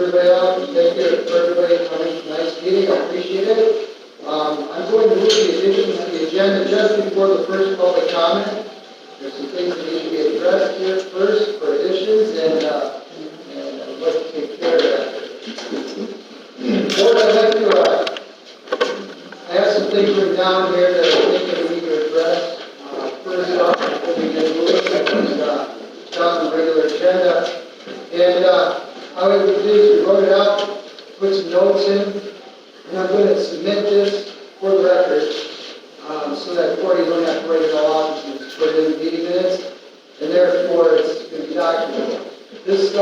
everybody out. Thank you for everybody coming to tonight's meeting. I appreciate it. I'm going to move the additions to the agenda just before the first public comment. There's some things that need to be addressed here first for additions, and I'd like to take care of that. Board, I'd like to, I have some things written down here that I think that we need to address. First off, before we get moving, down the regular agenda. And how we would do is we wrote it out, put some notes in, and I'm going to submit this for the record so that Corey don't have to write it all out and just put it in the meeting minutes, and therefore it's going to be documented. This the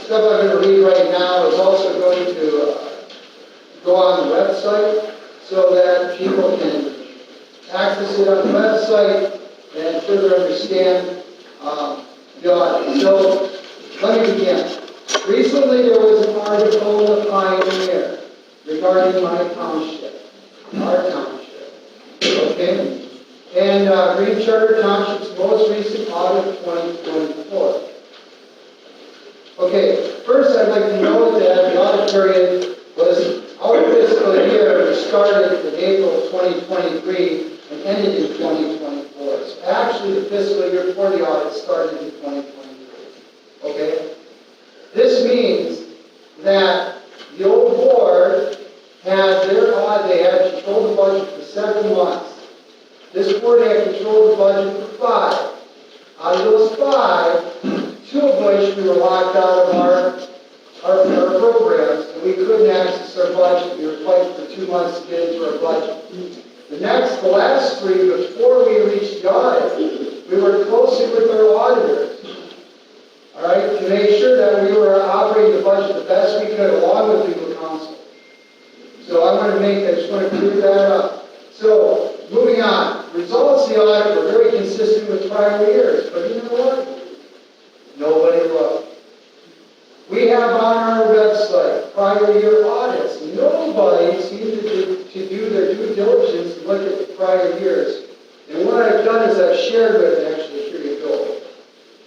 stuff I'm going to read right now is also going to go on the website so that people can access it on the website and further understand the audit. So let me begin. Recently there was an article in the Pioneer regarding my township, our township. Okay? And Green Charter Township's most recent audit of 2024. Okay, first I'd like to note that the audit period was our fiscal year, which started in April of 2023 and ended in 2024. So actually the fiscal year for the audit started in 2023. Okay? This means that the old board had their audit, they had controlled the budget for 7 months. This board had controlled the budget for 5. Out of those 5, 2 of which we were locked out of our programs, and we couldn't access our budget. We were fighting for 2 months to get into our budget. The last 3, before we reached the audit, we worked closely with our auditors, all right, to make sure that we were operating the budget the best we could along with legal counsel. So I want to just want to clear that up. So, moving on. Results of the audit were very consistent with prior years, but you know what? Nobody looked. We have on our website prior year audits. Nobody seemed to do their due diligence and look at the prior years. And what I've done is I've shared with, actually, here you go.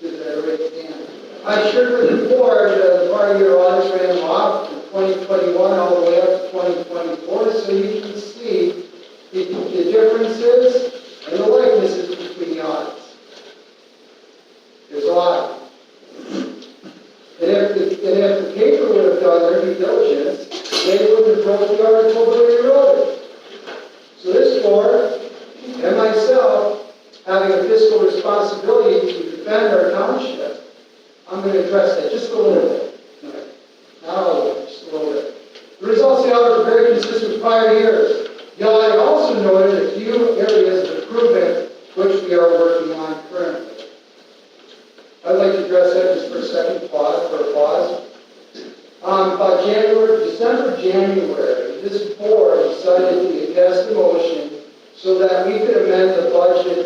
Did that right down. I shared with the board the prior year audits ran them off from 2021 all the way up to 2024, so you can see the differences and the likenesses between the audits. There's a lot. And if the paper would have done their due diligence, they would have wrote the article the way they wrote it. So this board and myself, having a fiscal responsibility to defend our township, I'm going to address that just a little bit. Okay. Not all of it, just a little bit. The results of the audit are very consistent with prior years. The audit also noted a few areas of improvement which we are working on currently. I'd like to address that just for a second, pause. By December, January, this board decided to pass the motion so that we could amend the budget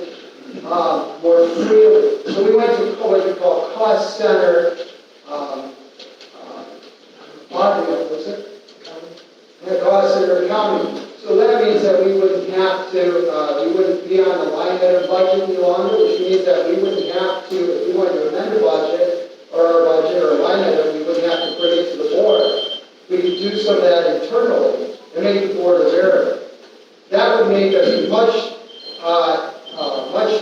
more freely. So we went to what we call cost center cost center accounting. So that means that we wouldn't have to, we wouldn't be on the line item budget any longer, which means that we wouldn't have to, if we wanted to amend a budget or our budget or a line item, we wouldn't have to bring it to the board. We could do some of that internally and make the board aware of it. That would make us much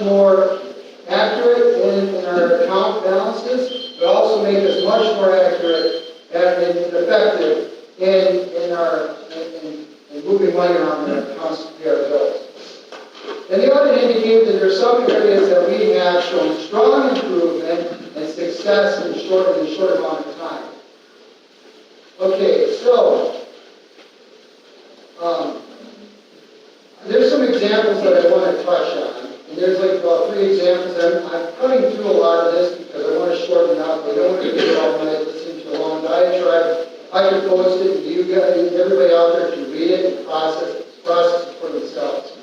more accurate in our account balances, but also make us much more accurate and effective in moving money around in our accounts to pay our bills. And the audit indicated that there are some areas that we have shown strong improvement and success in a short amount of time. Okay, so there's some examples that I want to touch on. And there's like about 3 examples. I'm cutting through a lot of this because I want to shorten it up. I don't want to get all my listen to a long diatribe. I can post it, and you guys, everybody out there can read it and process it for themselves.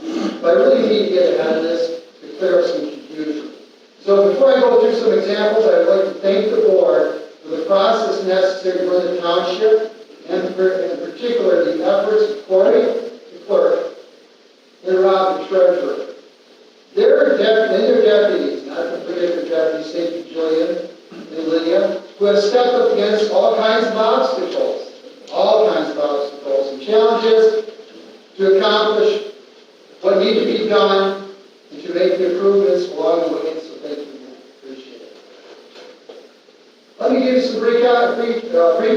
But I really need to get ahead of this to clear up some confusion. So before I go through some examples, I'd like to thank the board for the process necessary to run the township, and in particular the efforts of Corey, the clerk, and Rob, the treasurer. Their deputies, not to forget their deputies, thank you, Jillian and Lydia, who have stepped up against all kinds of obstacles and challenges to accomplish what need to be done and to make the improvements along the way. So thank you, man. Appreciate it. Let me give you some brief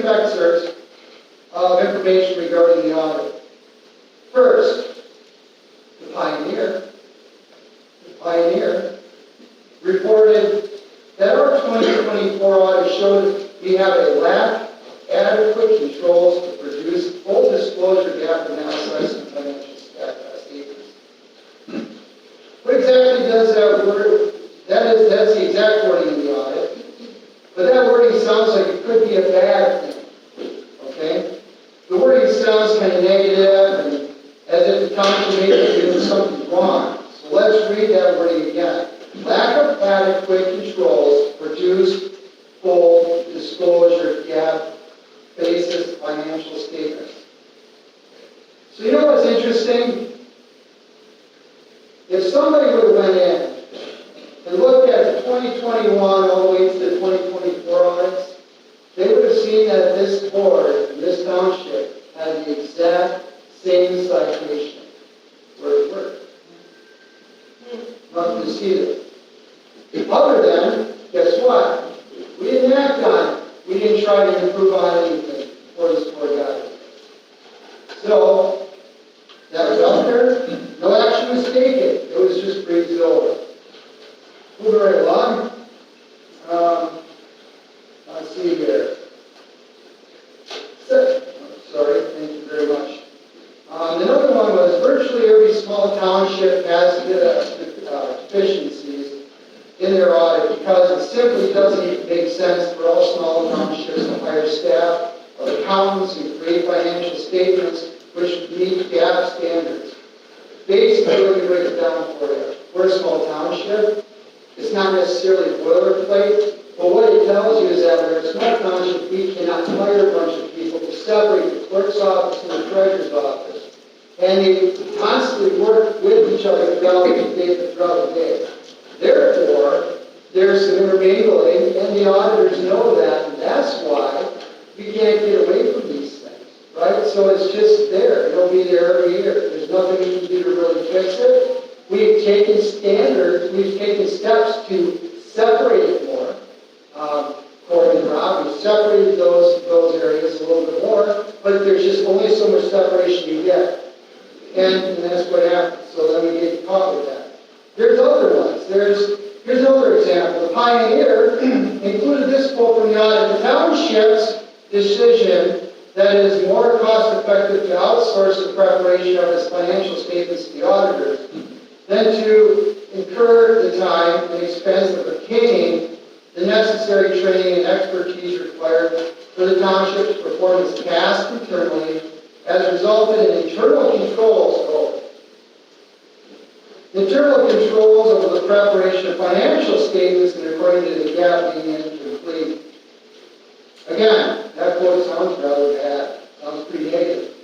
excerpts of information regarding the audit. First, the Pioneer reported that our 2024 audit showed we have a lack of adequate controls to produce full disclosure gap analysis and financial statements. What exactly does that word? That's the exact wording in the audit. But that wording sounds like it could be a bad thing. Okay? The wording sounds kind of negative and as if the township may be doing something wrong. So let's read that wording again. Lack of adequate controls produce full disclosure gap basis financial statements. So you know what's interesting? If somebody would have went in and looked at the 2021 all the way to the 2024 audits, they would have seen that this board, this township, had the exact same citation. Word for word. Nothing to see there. Other than, guess what? We didn't act on it. We didn't try to improve on anything before this board got it. So, that was out there. No action was taken. It was just breezed over. Moving right along. Let's see here. Sorry, thank you very much. Another one was virtually every small township has deficiencies in their audit because it simply doesn't make sense for all small townships to hire staff of accountants and create financial statements which meet GAAP standards. Basically, let me break it down for you. We're a small township. It's not necessarily boilerplate, but what it tells you is that we're a small township, we cannot hire a bunch of people to separate the clerk's office and the treasurer's office. And they constantly work with each other throughout the day. Therefore, there's some intermingling, and the auditors know that, and that's why we can't get away from these things, right? So it's just there. It'll be there every year. There's nothing we can do to really fix it. We've taken steps to separate it more. According to Rob, we've separated those areas a little bit more, but there's just only so much separation you get. And that's what happens. So then we get caught with that. There's other ones. Here's another example. The Pioneer included this quote from the audit. The township's decision that it is more cost effective to outsource the preparation of its financial statements to the auditors than to incur the time and expense of obtaining the necessary training and expertise required for the township to perform its task internally has resulted in internal controls. Internal controls over the preparation of financial statements and according to the GAAP being incomplete. Again, that quote sounds rather bad. Sounds pretty negative.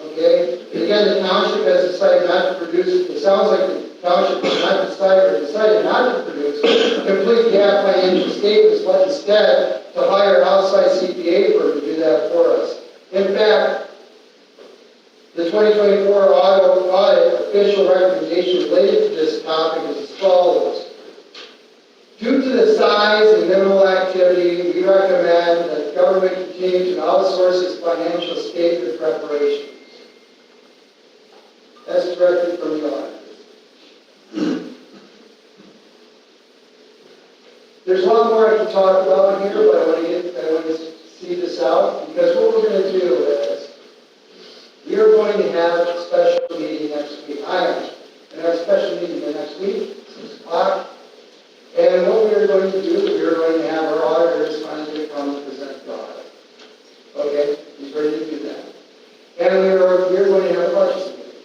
Okay? And again, the township has decided not to produce, it sounds like the township has not decided not to produce complete GAAP financial statements, but instead to hire an outside CPA firm to do that for us. In fact, the 2024 audit official recommendation related to this topic is as follows. Due to the size and minimal activity, we recommend that the government continue to outsource its financial statement preparations. That's directly from the auditors. There's a lot more I can talk about here, but I want to see this out because what we're going to do is we are going to have a special meeting next week. I am going to have a special meeting next week, 6 o'clock. And what we are going to do, we are going to have our auditors finally come and present the audit. Okay? He's ready to do that. And we are going to have a budget meeting.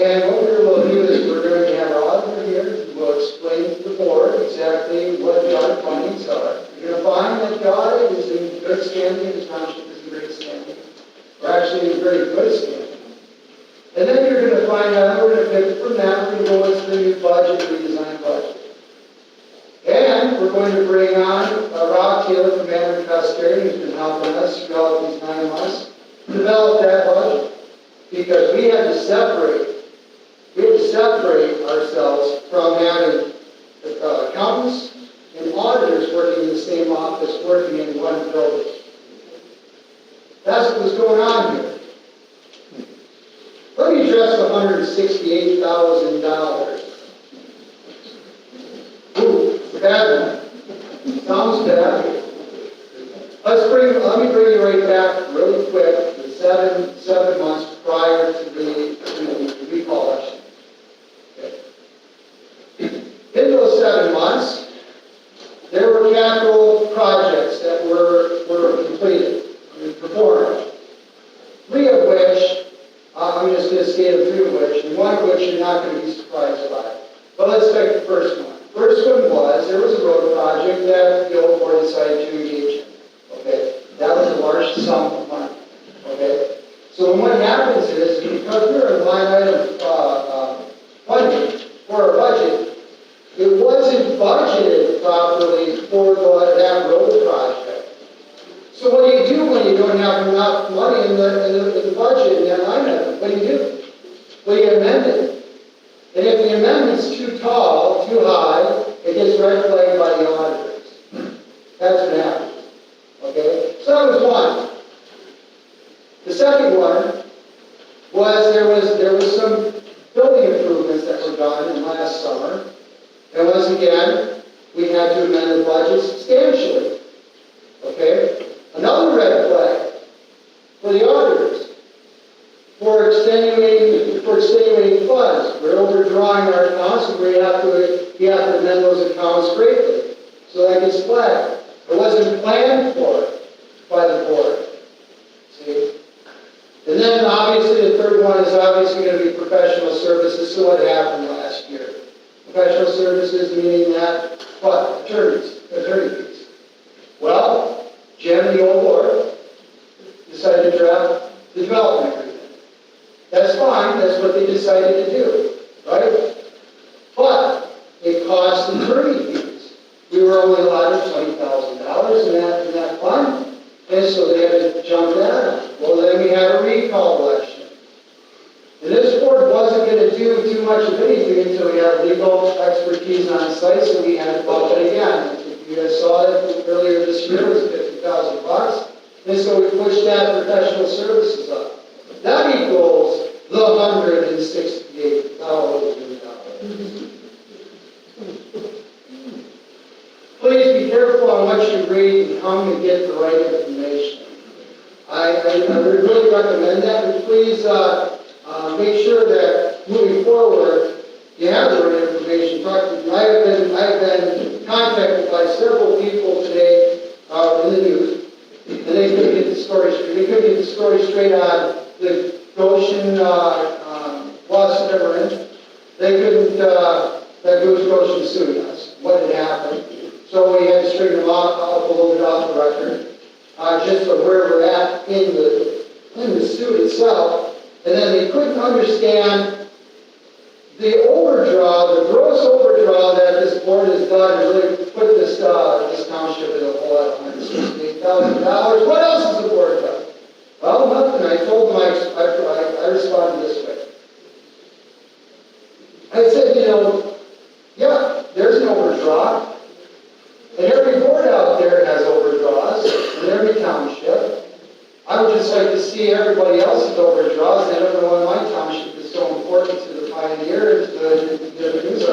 And what we will do is we're going to have our auditor here who will explain to the board exactly what the audit findings are. You're going to find that the audit is in good standing, the township is in great standing. Or actually in very good standing. And then you're going to find out, we're going to pick from that, we're going to go into the new budget, redesigned budget. And we're going to bring on Rob Taylor from Mandarin Custodian, who's been helping us throughout these 9 months, develop that budget. Because we had to separate ourselves from having accountants and auditors working in the same office, working in one building. That's what was going on here. Let me address the $168,000. Ooh, bad one. Sounds bad. Let me bring you right back really quick to 7 months prior to the recall election. Okay. In those 7 months, there were capital projects that were completed and performed. 3 of which, I'm just going to state 3 of which, and 1 of which you're not going to be surprised by. But let's take the first one. First one was, there was a road project that the old board decided to engage in. Okay? That was a large sum of money. Okay? So what happens is, because we're in line item funding for our budget, it wasn't budgeted properly for that road project. So what do you do when you don't have enough money in the budget in that line item? What do? Well, you amend it. And if the amendment's too tall, too high, it gets red flagged by the auditors. That's what happens. Okay? So that was one. The second one was there was some building improvements that were done in last summer. And once again, we had to amend the budget substantially. Okay? Another red flag for the auditors. For extenuating funds. We're overdrawing our accounts, and we have to amend those accounts greatly. So that gets flagged. It wasn't planned for by the board. See? And then obviously the third one is obviously going to be professional services. So what happened last year? Professional services meaning that what? Attorney fees. Well, Jim, the old board, decided to draft the development agreement. That's fine, that's what they decided to do, right? But it cost attorney fees. We were only allotted $20,000 in that fund, and so they had to jump that up. Well, then we had a recall election. And this board wasn't going to do too much of anything until we had legal expertise on site, so we had to bump it again. If you guys saw it earlier this year, it was $50,000, and so we pushed that professional services up. That equals the $168,000. Please be careful on what you read and how to get the right information. I would really recommend that, but please make sure that moving forward you have the right information. I have been contacted by several people today in the news, and they couldn't get the story straight. They couldn't get the story straight on the Goshen lawsuit that we're in. They couldn't, that Goshen suing us, what had happened. So we had to straighten them up a little bit off the record, just of where we're at in the suit itself. And then they couldn't understand the overdraw, the gross overdraw that this board has done to really put this township in a hole at $168,000. What else has the board done? Well, nothing. I told them I responded this way. I said, yeah, there's an overdraw. And every board out there has overdraws, in every township. I would just like to see everybody else's overdraws. I don't know why my township is so important to the pioneers, the news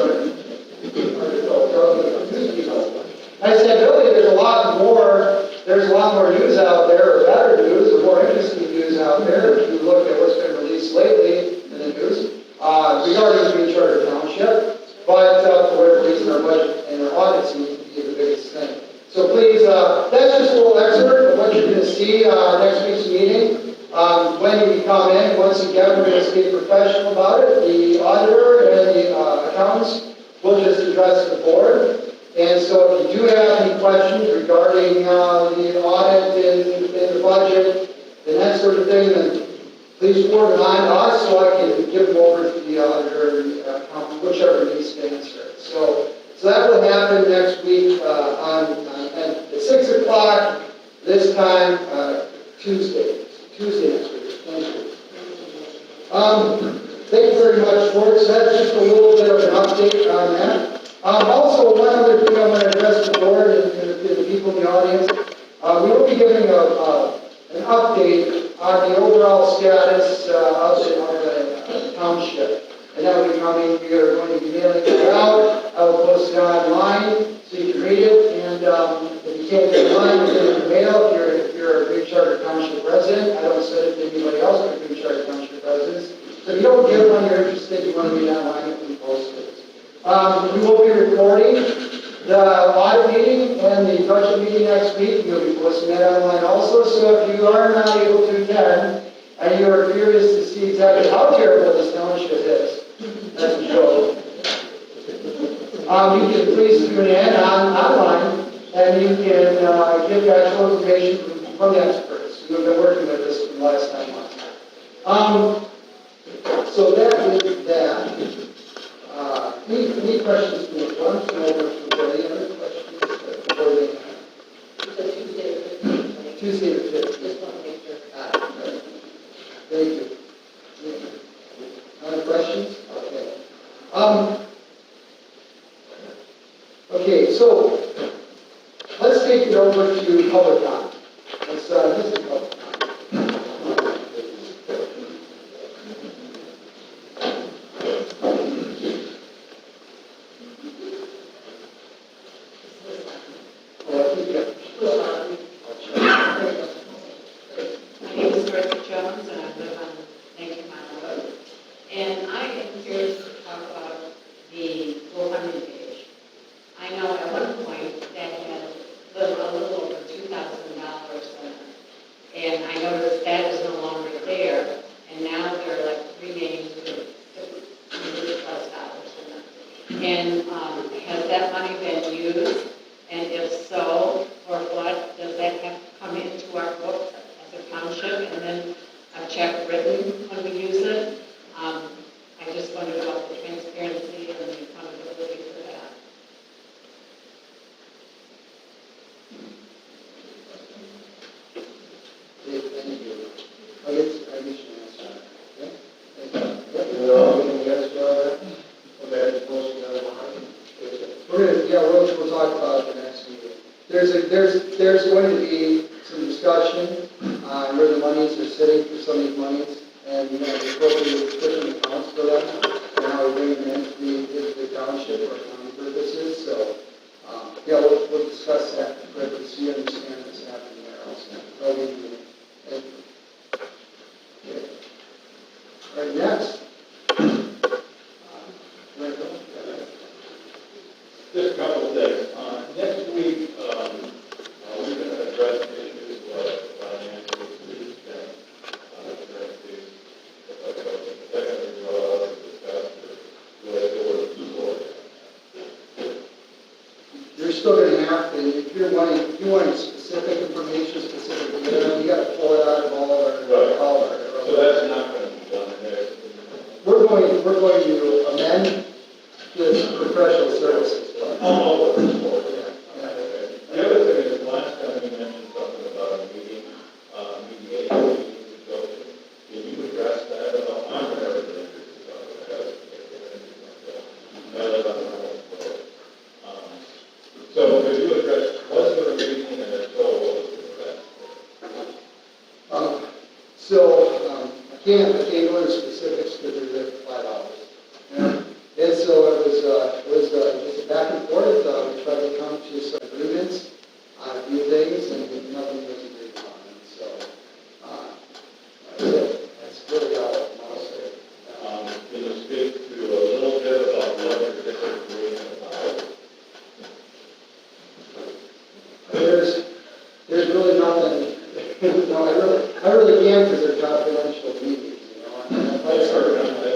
I said, really, there's a lot more news out there, or better news, or more interesting news out there, if you look at what's been released lately in the news, regarding the Green Charter Township. But for whatever reason, our budget and our audit seems to be the biggest thing. So please, that's just a little excerpt of what you're going to see next week's meeting. When you come in, once again, we're going to stay professional about it. The auditor and the accountants will just address the board. And so if you do have any questions regarding the audit and the budget and that sort of thing, then please forward it on to us so I can give them over to the auditor and the accountant, whichever needs to answer it. So that will happen next week on And at 6 o'clock this time, Tuesday next week. Thank you. Thank you very much, folks. That's just a little bit of an update on that. Also, one other thing I want to address the board and the people in the audience. We will be giving an update on the overall status of the township. And that will be coming. We are going to be mailing it out. I will post it online so you can read it. And if you can't get it online, you get it in the mail. If you're a Green Charter Township resident, I don't send it to anybody else but Green Charter Township residents. So if you don't get one, you're interested, you want to read online, you can post it. We will be recording the audit meeting and the budget meeting next week. We'll be posting that online also. So if you are not able to attend and you are curious to see exactly how terrible this township is, that's a joke. You can please tune in online and you can get the actual information from the experts who have been working with this for the last 9 months. So that is that. Any questions from the front? Any other questions? Tuesday the 15th. Just want to make sure. Right. Thank you. Other questions? Okay. Okay, so let's take it over to public comment. Let's this is public comment. There's going to be some discussion on where the monies are sitting for some of these monies, and the appropriate different accounts for them, and how we bring them into the township for county purposes. So, yeah, we'll discuss that quickly so you understand what's happening there also. Thank you. Okay. All right, next. Just a couple of things. Next week, we're going to address the issues of financial issues and currencies. They're going to discuss You're still going to have to, if you want specific information, specific data, you got to pull it out of all of our. So that's not going to be done there. We're going to amend this professional services. All over the board. The other thing is, last time you mentioned something about a meeting, mediation meetings. Can you address that at all? I'm never been interested so could you address, was there a meeting and if so, what was the address? I can't go into specifics because they're there for 5 hours. Yeah. And so it was just back and forth. We tried to come to some agreements on a few things, and nothing was agreed on. And so that's it. That's really all I'll say. Can you speak to a little bit about what you're disagreeing about? There's really nothing. No, I really can't because they're confidential meetings. I started on that.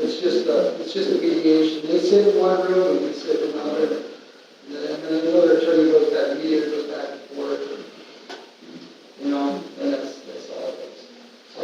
It's just a mediation. They sit in one room and we sit in another. And then another attorney goes back, mediator goes back and forth. And that's all it is. So,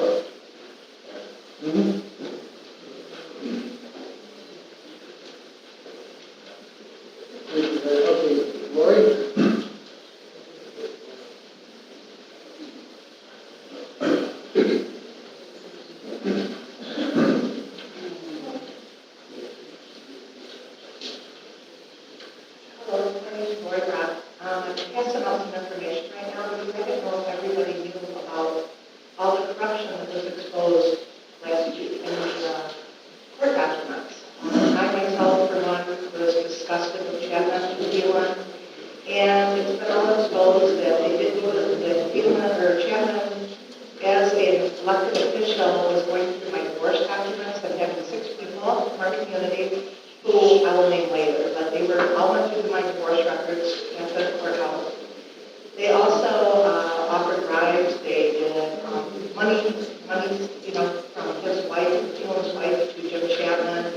doing. And it's been all exposed that they didn't do it, that Gilman or Chapman, as an elected official, was going through my divorce documents and having 6 people from our community who I will name later, but they were all went through my divorce records at the courthouse. They also offered bribes. They did money, from his wife, Gilman's wife, to Jim Chapman.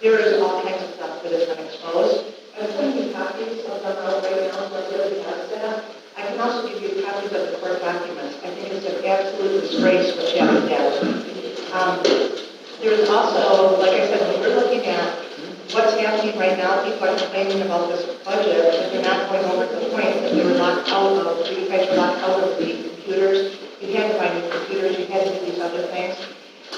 There is all kinds of stuff that has been exposed. I'm sending you copies of them out right now, so everybody has that. I can also give you copies of the court documents. I think it's an absolute disgrace what Chapman did. There's also, like I said, when we're looking at what's happening right now, people are complaining about this budget, but they're not going over to the point that they were locked out of, you guys were locked out of the computers. You had to buy new computers, you had to do these other things,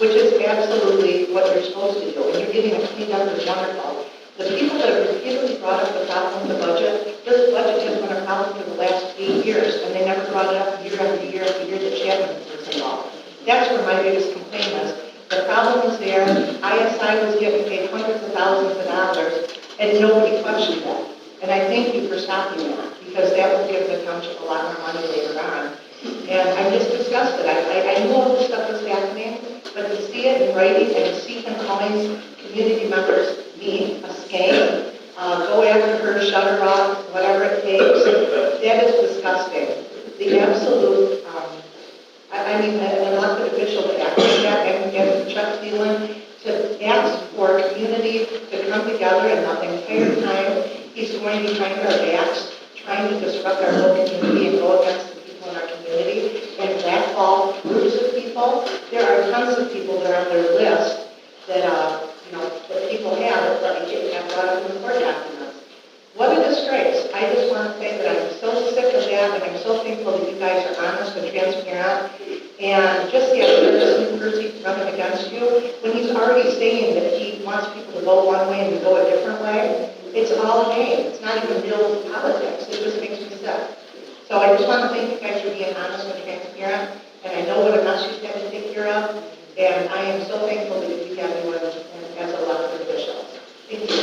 which is absolutely what you're supposed to do. And you're getting a clean up is wonderful. The people that have repeatedly brought up the problem with the budget, this budget has been a problem for the last 8 years, and they never brought it up year after year after year that Chapman was involved. That's where my biggest complaint is. The problem is there. ISI was getting paid hundreds of thousands of dollars, and nobody questioned that. And I thank you for stopping that, because that would give the township a lot more money later on. And I'm just disgusted. I knew all this stuff was happening, but to see it in writing and to see him calling community members me a skank, go after her, shut her off, whatever it takes, that is disgusting. The absolute, an elected official to act like that, and Chuck Thielen, to ask for a community to come together, and the entire time he's going behind our backs, trying to disrupt our whole community and go against the people in our community, and blackball groups of people. There are tons of people that are on their list that, that people have, that have brought up in the court documents. What a disgrace. I just want to say that I'm so sick of that, and I'm so thankful that you guys are honest and transparent. And just the idea of this new person running against you, when he's already saying that he wants people to vote one way and to go a different way, it's all a game. It's not even real politics. It just makes me sick. So I just want to thank you guys for being honest and transparent, and I know what a mess you've had to take care of, and I am so thankful that you have me as elected officials. Thank you.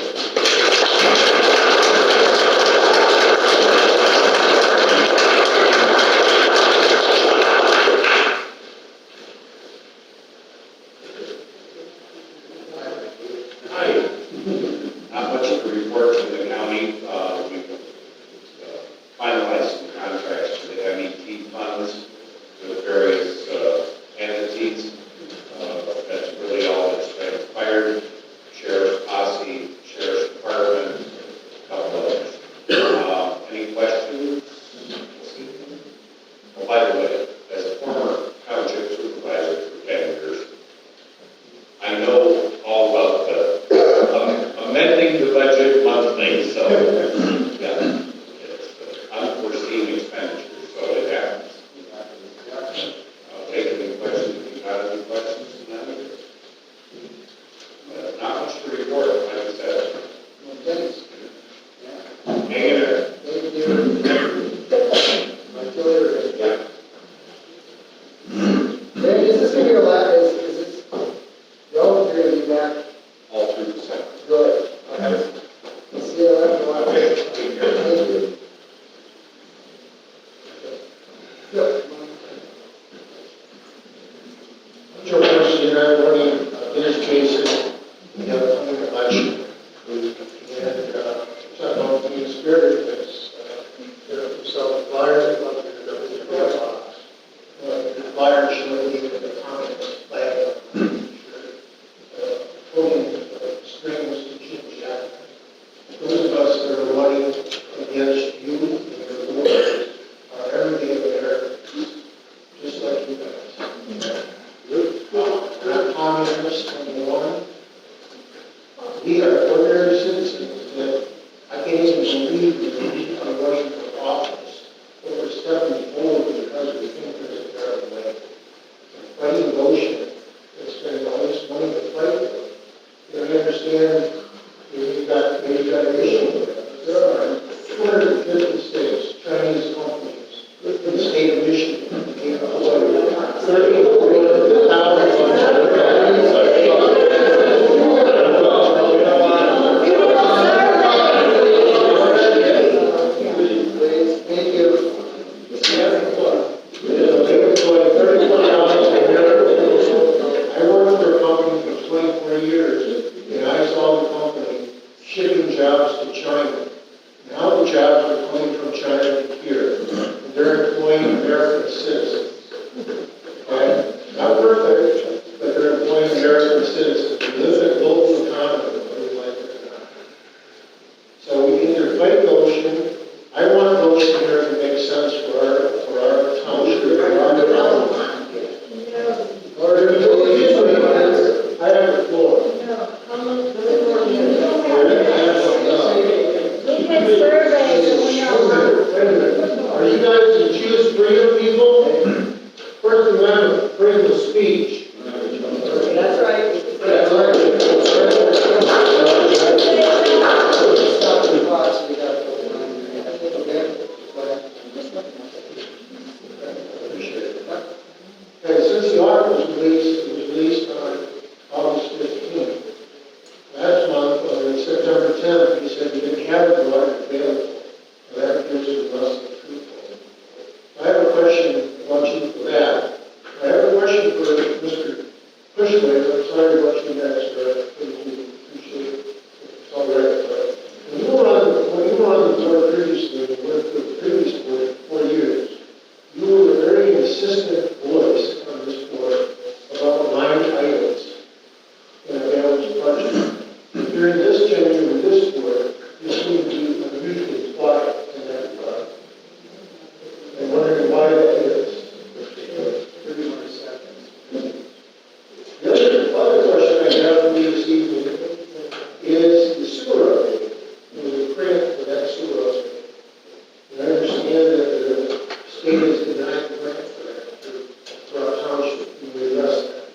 Not much to report from the county. We've finalized some contracts for the MET funds with various entities. That's really all that's transpired. Sheriff's posse, Sheriff's Department, a couple others. Any questions? Well, by the way, as a former township supervisor for 10 years, I know all about the amending the budget monthly, so yeah, it's unforeseen expenditures, so it happens. I'll take any questions if you got any questions tonight. Not much to report, like I said. Well, thanks. Hang in there. Thank you. Until later. Yeah. Hey, is this going to be your last, is this, no, you're going to be back? All through the summer. Good. Okay. See you later. Thank you. Good. Joe Percy and I running education. We have a funding election. And talking about the spirit of this. So the flyers are up here, the mailbox. The flyers showing the comments flag pulling strings to keep chat. Those of us that are running against you and your board are every day there, just like you guys. Not communists, number one. We are ordinary citizens that I can't even believe that we are running for office, but we're stepping forward because we think there's a better way. Fighting motion, it's been all this money to fight with. You understand, we've got an issue with it. There are 250 states, Chinese companies, in the state of Michigan, they have 34,000 jobs to China. Now the jobs are coming from China to here. And they're employing American citizens. Okay? Not perfect, but they're employing American citizens. We live in a global economy, whether you like it or not. So we can either fight the ocean. I want the ocean here to make sense for our township, for our development. I have the floor. Are you guys the Jewish freedom people? First Amendment, freedom of speech. That's right. That's right. Stop the clocks, we got to go on. Okay? Go ahead. Okay, since the article was released, it was released on August 15th. Last month, on September 10th, he said he didn't have the audit available. And that gives it less than truthful. I have a question, I want you for that. I have a question for Mr. Cushman. I'm sorry about you next, but I appreciate it. It's all right. But when you were on the board previously, and worked for the previous board for 4 years, you were a very insistent voice on this board about line items in a balanced budget. During this tenure with this board, you seem to be unusually quiet in that regard. I'm wondering why that is. 31 seconds. The other question I have for you this evening is the sewer update. There was a grant for that sewer update. And I understand that the state has denied the grant for that, for our township. Can we address that?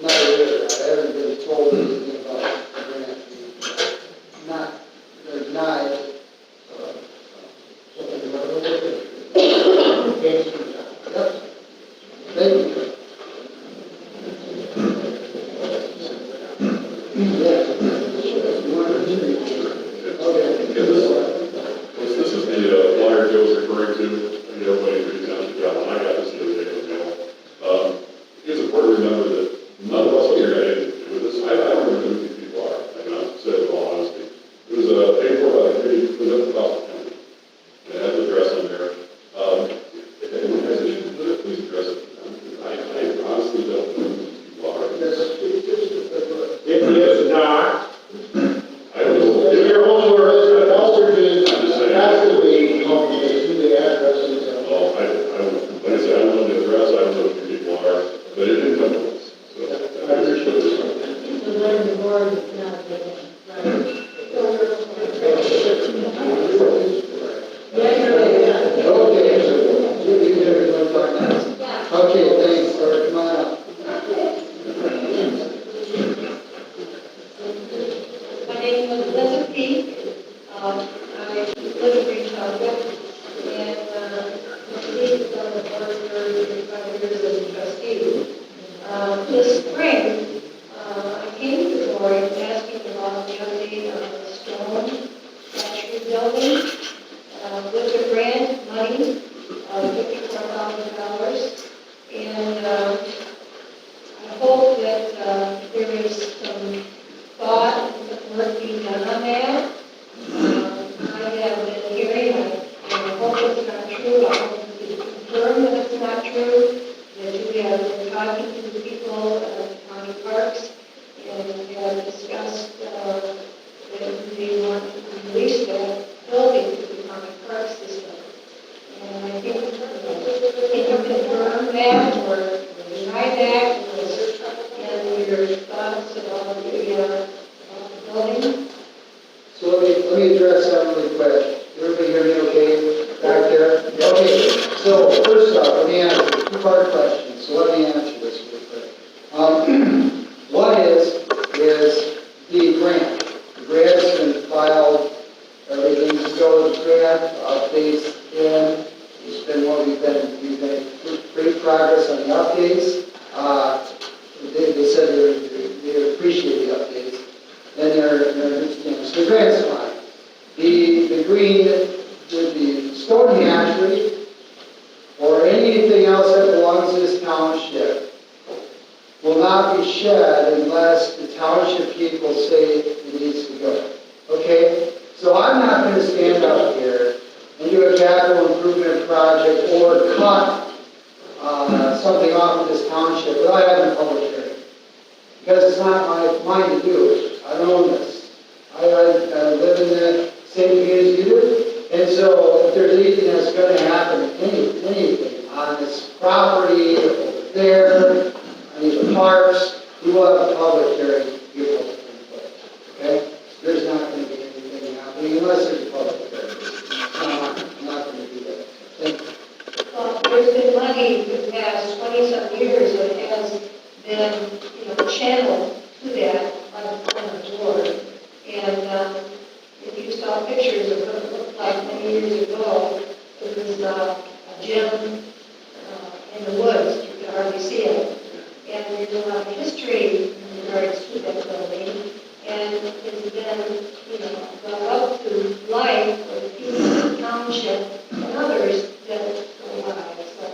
Not really, I haven't been told anything about the grant. Not, they're denied. Something you want to look at? Thanks for your time. Yep. Thank you. Yeah. You want to okay. This is the flyer Joe was referring to, and everybody agrees on the job, and I got this the other day from Joe. It's important to remember that none of us here had anything to do with this. I don't remember who these people are, I can say it with all honesty. It was paid for by the committee, presented to South County. And it has an address on there. If anyone has issues with it, please address it. I honestly don't know who these people are. It is not. I don't know. If your home were altered, I'm just saying. actively, to the addresses. Well, like I said, I don't know the address, I don't know who people are, but it didn't come to us. So, I appreciate it. The one the board is not getting, right? Okay, thanks, sir, come on up. My name is Elizabeth Peak. I live in Green Township, and Peak on the board for 35 years as a trustee. This spring, I came to the board asking about the update on the stone statue building with the grant money of $54,000. And I hope that there is some thought and some work being done on that. I have been hearing, I hope it's not true, I hope you confirm that it's not true, that you have been talking to the people at county parks and have discussed that they want to release that building to the county park system. And I think, can you confirm that or deny that, and your thoughts about the building? So let me address that really quick. Everybody hear me okay back there? Okay, so first off, let me answer a two-part question, so let me answer this really quick. One is the grant. The grant's been filed, everything's going to grant, updates in. It's been what we've made great progress on the updates. They said they appreciate the updates. And so the grant's fine. The green, the stone hatchery, or anything else that belongs to this township will not be shed unless the township people say it needs to go. not mine to do. I don't own this. I live in the same community as you do. And so if there's anything that's going to happen, anything on this property, over there, on these parks, we will have a public hearing, give public input. Okay? There's not going to be anything happening unless there's a public hearing. I'm not going to do that. Thank you. Well, there's been money for the past 20-some years that has been, channeled to that by the planning board. And if you saw pictures of what it looked like many years ago, it was a gym in the woods. You could hardly see it. And there's a lot of history in regards to that building. And it's been, brought up to life with people in the Township and others that go by. So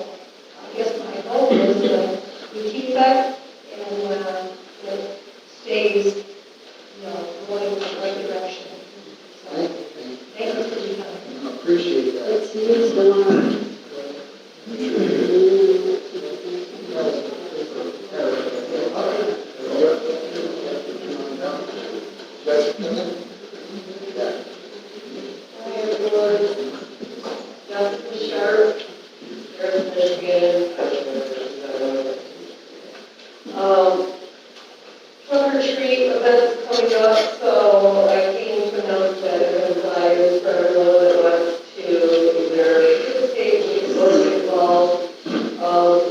I guess my hope is that we keep that and that it stays, going in the right direction. So thank you for your time. I appreciate that. Let's use the line. Hi, everyone. Justin Sharp, Sheriff Michigan. Trunk or treat events coming up, so I came to announce that I'm flyers for everyone that wants to either participate or get involved.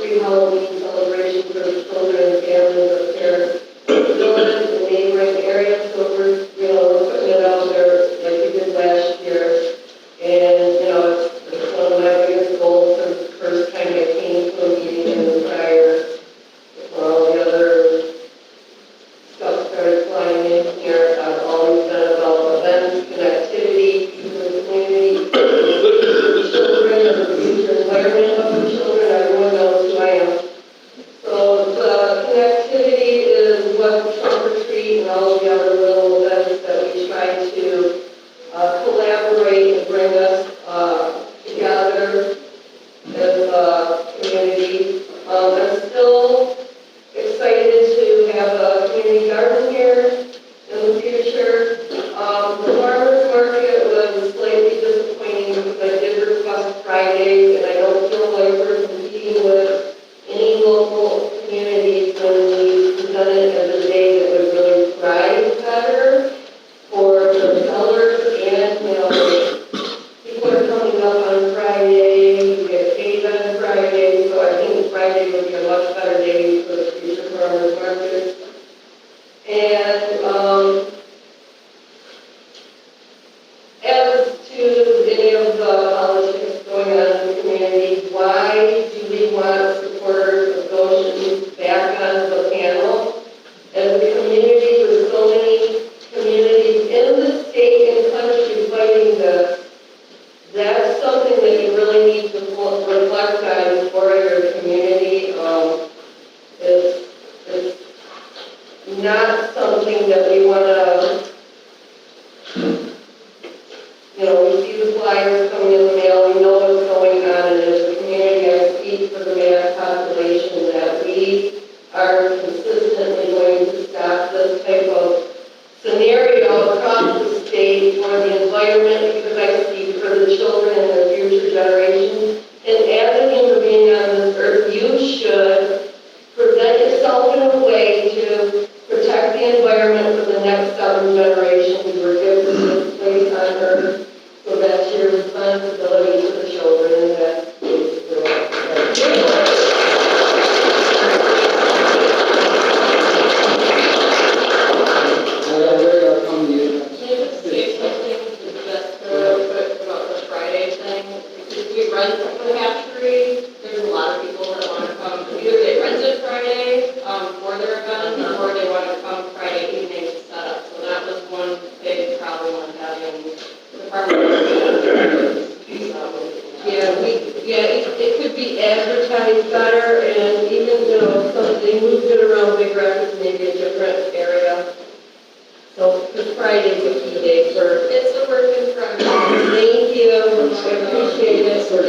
Free Halloween celebration for the children and families of parents in the village and neighboring area, so we're putting it out there like we did last year. And, it's one of my biggest goals since the first time I came to a meeting in the prior, all the other stuff started flying in here. I've always been about events, connectivity, people in the community, the children, and the future environment of the children. Everyone knows who I am. So the connectivity is what the trunk or treat and all the other little events that we try to collaborate and bring us together as a community. I'm still excited to have a community garden here in the future. The farmers market was slightly disappointing because I did request Fridays, and I don't feel like we're competing with any local communities when we present it as a day that would really thrive better for the sellers and, people are coming up on Friday, you get paid on Friday, so I think Friday would be a much better day for the future farmers market. And as to any of the politics going on in the community, why do we want supporters of Goshen back on the panel? As a community with so many communities in the state and country fighting this, that's something that you really need to reflect on for your community. It's not something that we want to, we see the flyers coming in the mail, we know what's going on, and as a community, I speak for the mass population that we are consistently going to stop this type of scenario across the state for the environment, because I speak for the children and the future generations. And as a human being on this earth, you should present yourself in a way to protect the environment for the next 7 generations. You were given this place on earth, so that's your responsibility to the children, and that's basically what I'm saying. Say something just real quick about the Friday thing. If we rent the hatchery, there's a lot of people that want to come. Either they rent it Friday for their event, or they want to come Friday evening to set up. So that was one big problem with having the farmers. It could be advertised better, and even, they moved it around Big Rapids, maybe a different area. So, because Friday's a key day for, It's a work in progress. thank you, I appreciate it. Sorry,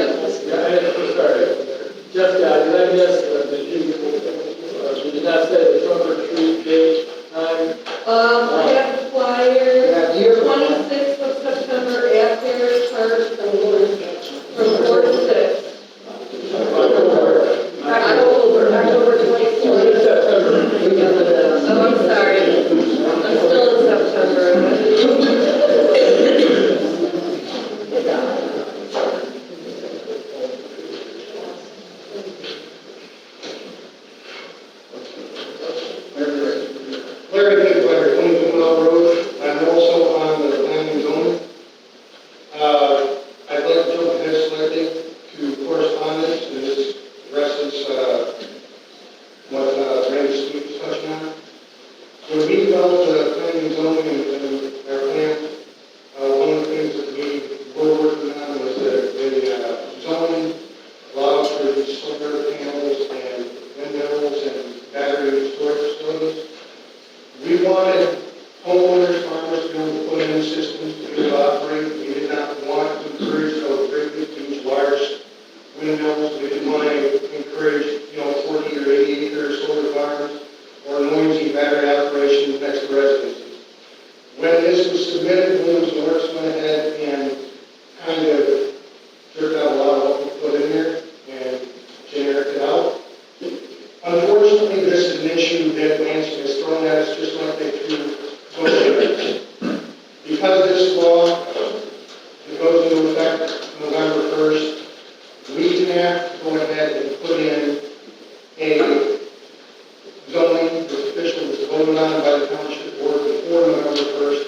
Jessica, did I miss, did you not say the trunk or treat date able to put in systems to be able to operate. We did not want to encourage those greatly to use large windmills. We didn't want to encourage, 40 or 80 acre solar farms or noisy battery operations next to residences. When this was submitted, Williams Works went ahead and kind of jerked out a lot of what we put in there and generic it out. Unfortunately, this is an issue that Lansing has thrown at us just like they threw zoning. Because this law that goes into effect November 1st, we have to go ahead and put in a zoning that's official that's voted on by the township board before November 1st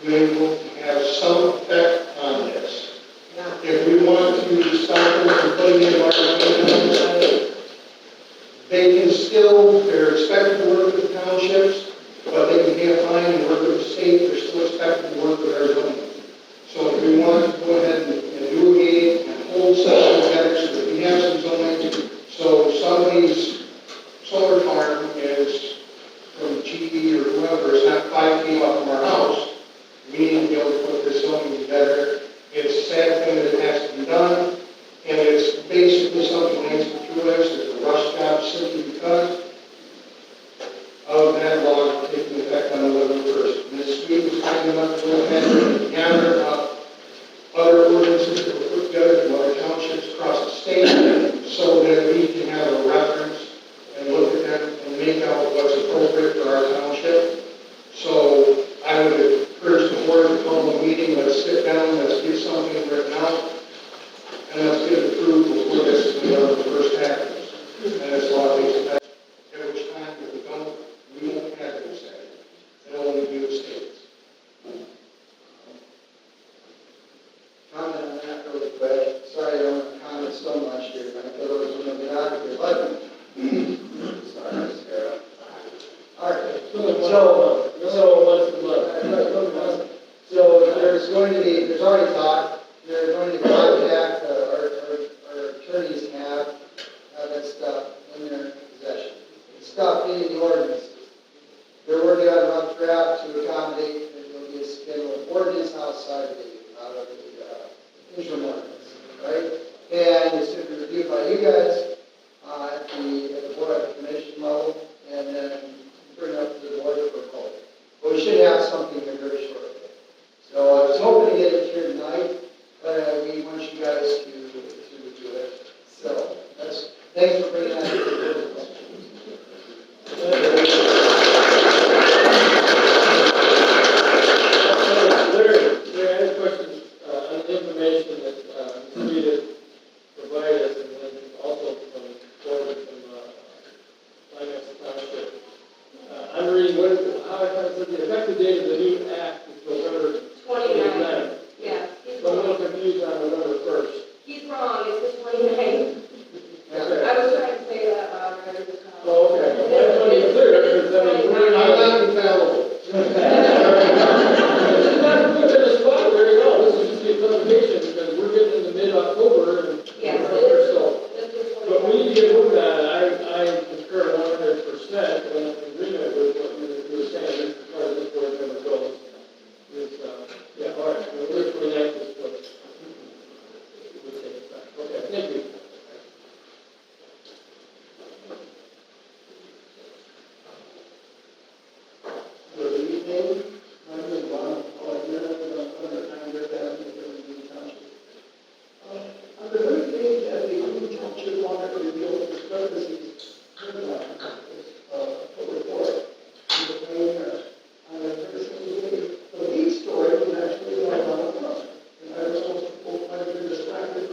to be able to have some effect on this. If we want to stop them from putting in large windows, they can still, they're expected to work with the townships, but they can pay a fine and work with the state, they're still expected to work with our zoning. So if we want to go ahead and do a meeting and hold session together so that we have some zoning, so somebody's solar farm is from GE or whoever, it's not 5 feet off from our house, we need to be able to put this zoning together. It's a sad thing that it has to be done, and it's basically something Lansing threw at us as a rush job simply because of that law taking effect on November 1st. And this week was kind enough to go ahead and gather up other ordinances that were put together from other townships across the state so that we can have a reference and look at them and make out what's appropriate for our township. So I would encourage the board to call a meeting, let's sit down, let's get something written out, and let's get it approved before this November 1st happens. And this law takes effect, at which time if we don't, we won't have it set. It'll only be the states. Comment on that really quick. Sorry I don't comment so much here, but I thought it was going to get out of here. But, sorry, Sarah. All right. So there's going to be, there's already talk, they're going to contact, our attorneys have that stuff in their possession. Stuff in the ordinances. They're working on a rough draft to accommodate, and there'll be a schedule of ordinance outside of the interim ordinance, right? And it's to be reviewed by you guys at the board, at the commission level, and then bring it up to the board for a vote. But we should have something here very shortly. So I was hoping to get it here tonight, but we want you guys to do it. So thanks for bringing that to the board. Larry, I have a question on the information that Rita provided us, and then also from forward from Finance Township. I'm reading how it says the effective date of the new act is November 29th. Yeah. So I'm a little confused on November 1st. He's wrong, it's the 29th. Okay. I was trying to say that loud right at the time. Oh, okay. I just want to be clear, because I mean, we're I'm not. not infallible. This is not put in a spot where you go. This is just the clarification, because we're getting into mid-October and. Yes, So, but we need to get moving on it. I concur 100% and I'm in agreement with what you were saying as far as this board member goes. Yeah, all right. November 29th is what we'll take it back. Okay, thank you. Good evening. My name is Ron. On the very day that the Green Township wanted to reveal the discrepancies in the report to the pioneer, on a very simple day, the lead story was actually about Donald Trump. And I was also might have been distracted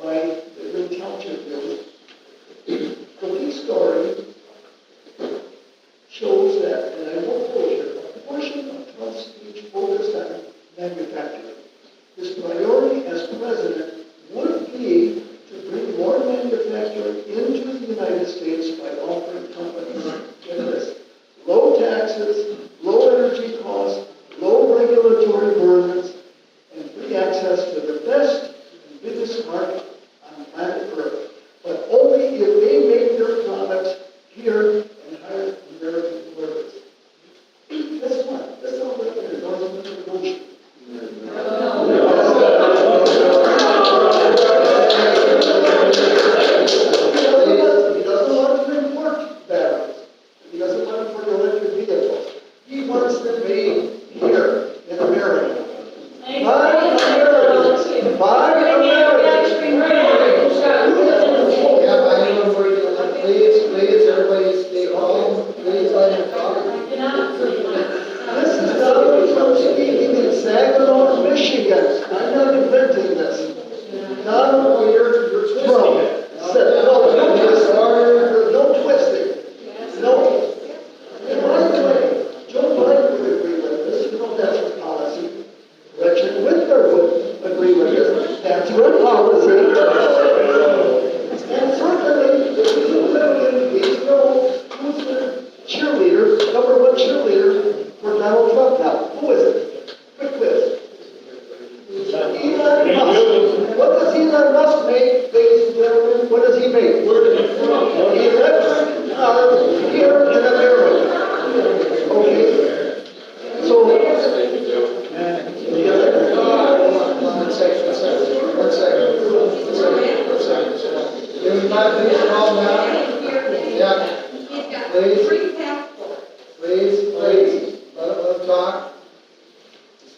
by the Green Township news. The lead story shows that, and I won't quote here, a portion of Trump's speech focused on manufacturing. His priority as president would be to bring more manufacturing into the United States by offering companies, get this, low taxes, low energy costs, low regulatory burdens, and free access to the best and biggest market on planet Earth. But only if they make their products here and hire American workers. Guess what? That's not what they're doing.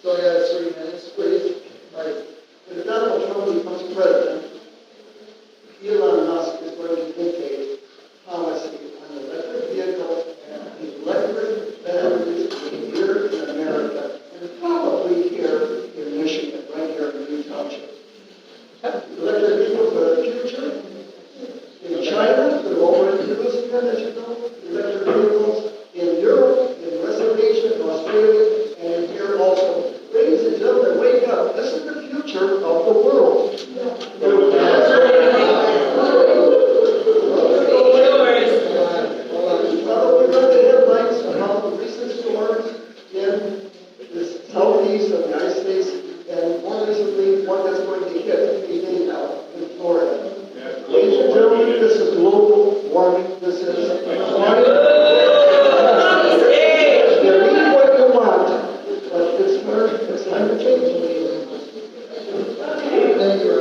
Still got 3 minutes, please. If Donald Trump becomes president, Elon Musk is going to dictate policy on electric vehicles and electric batteries here in America, and probably here in Michigan, right here in Township. Electric vehicles are the future. In China, they're already producing them, as you know, electric vehicles. In Europe, in reservation, in Australia, and in here also. Ladies and gentlemen, wake up. This is the future of the world. Well, we read the headlines about the recent storms in the southeast of the United States, and more recently, one that's going to hit any day now in Florida. Ladies and gentlemen, this is global warming. This is climate. Believe what you want, but it's time to change, ladies. Thank you.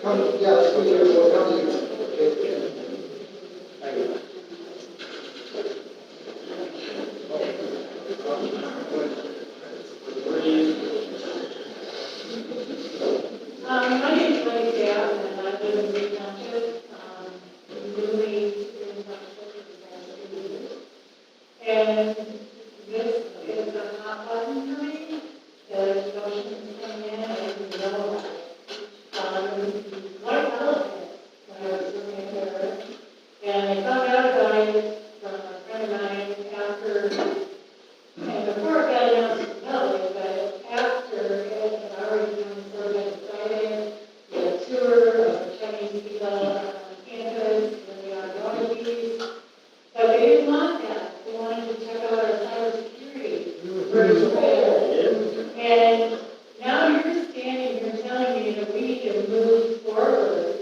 Come, yes, we'll come to you. Thank you. My name is Lenny Gabb, and I live in Green Township. Newly in Township for the past 2 years. And this is a hot button for me. The motions come in and you know about it. Like elephants when I was living in Paris. And I found out about it from a friend of mine after, and before it got announced to Melody, but after it had already been sorted Friday, we had a tour of Chinese people on campus, and we are going to these. But they didn't want that. They wanted to check out our cybersecurity. And now you're standing here telling me that we need to move forward,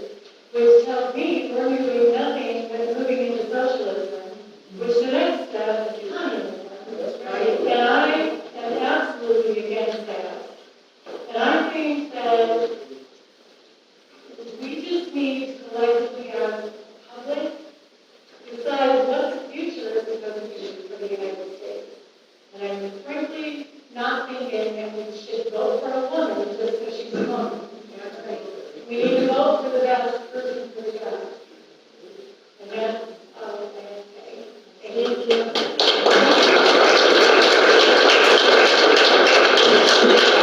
which tells me we're doing nothing but moving into socialism, which the next step is communism. Right? And I am absolutely against that. And I think that we just need to collectively, as a public, decide what the future is going to be for the United States. And I'm frankly not thinking that we should vote for a woman just because she's a woman. We need to vote for the best person for the job. And that's all I'm going to say. Thank you. Thank you.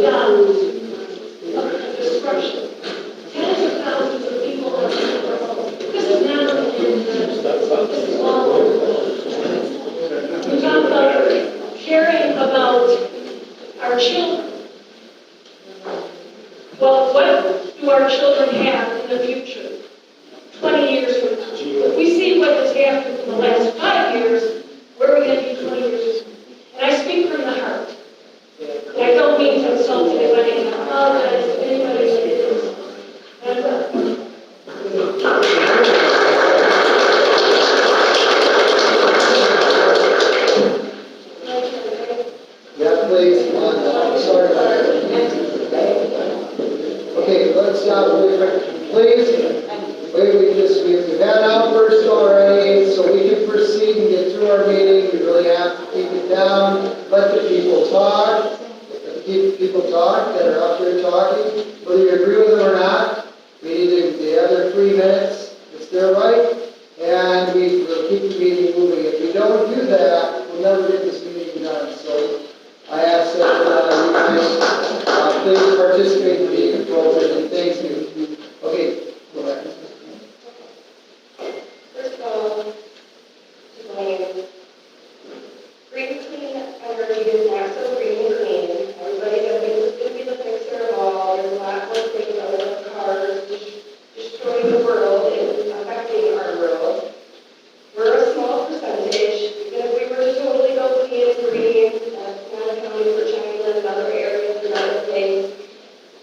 of destruction. Tens of thousands of people have lost their homes. This is not only in this is all over the world. We talk about caring about our children. Well, what do our children have in the future? 20 years from now. If we see what has happened in the last 5 years, where are we going to be 20 years from now? And I speak from the heart. And I don't mean to insult anybody, and I apologize to anybody that is. Yeah, please, come on, sorry about that. Okay, let's stop really quick. Please, we've had outbursts already, so we can proceed and get through our meeting. We really have to keep it down, let the people talk. Keep people talk that are up here talking, whether you agree with them or not. We need the other 3 minutes, it's their right, and we will keep the meeting moving. If we don't do that, we'll never get this meeting done. So I ask that you guys please participate in the meeting appropriately. Thank you. Okay, go ahead. First of all, to blame. Green clean energy is not so green and clean. Everybody that thinks it's going to be the fixer of all, there's a lot more things other than cars destroying the world and affecting our world. We're a small percentage. Even if we were to totally go clean and green, that's not accounting for China and other areas and other things.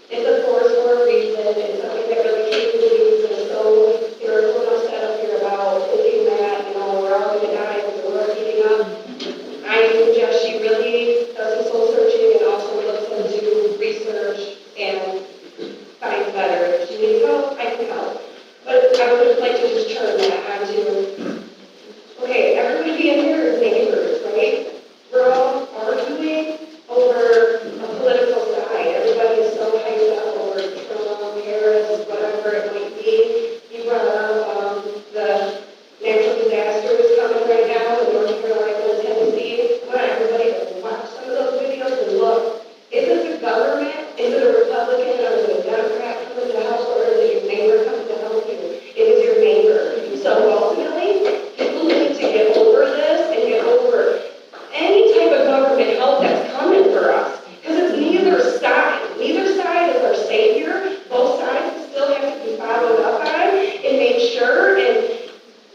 It's a force for a reason. It's something that really came to me. And so spiritual enough set up here about thinking that, we're all going to die because the world's heating up. I suggest she really does some soul searching and also looks into research and finds better. If she needs help, I can help. But I would like to just turn that onto, okay, everybody in here is neighbors, right? We're all arguing over a political side. Everybody is so hyped up over Trump, Harris, whatever it might be. You brought up the natural disaster is coming right now in North Carolina and Tennessee. I want everybody to watch some of those videos and look. Is it the government? Is it a Republican or is it a Democrat coming to help, or is it your neighbor coming to help you? It is your neighbor. So ultimately, people need to get over this and get over any type of government help that's coming for us. Because it's neither side. Neither side is our savior. Both sides still have to be followed up on and made sure and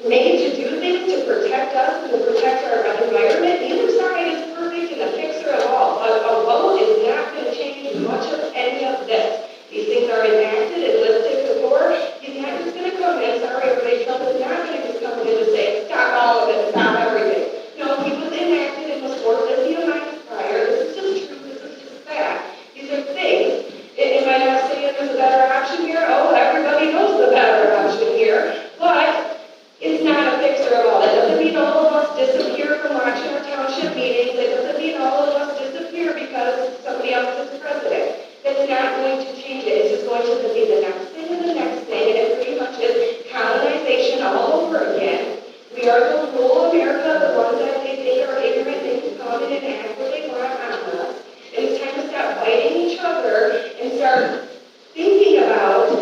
made to do things to protect us and to protect our environment. Neither side is perfect and a fixer at all. A vote is not going to change much of any of this. These things are enacted and listed before. He's not just going to come in. Sorry, everybody, Trump is not going to just come in and say, stop all of it, stop everything. No, he was enacted and was for lithium ions prior. This is just truth. This is just fact. These are things. Am I not saying there's a better option here? Oh, everybody knows the better option here. But it's not a fixer at all. That doesn't mean all of us disappear from watching our township meetings. It doesn't mean all of us disappear because somebody else is president. That's not going to change it. It's just going to be the next thing and the next thing, and it pretty much is colonization all over again. We are the rural America, the ones that they think are ignorant, they can come in and act what they want on us. And it's time to stop fighting each other and start thinking about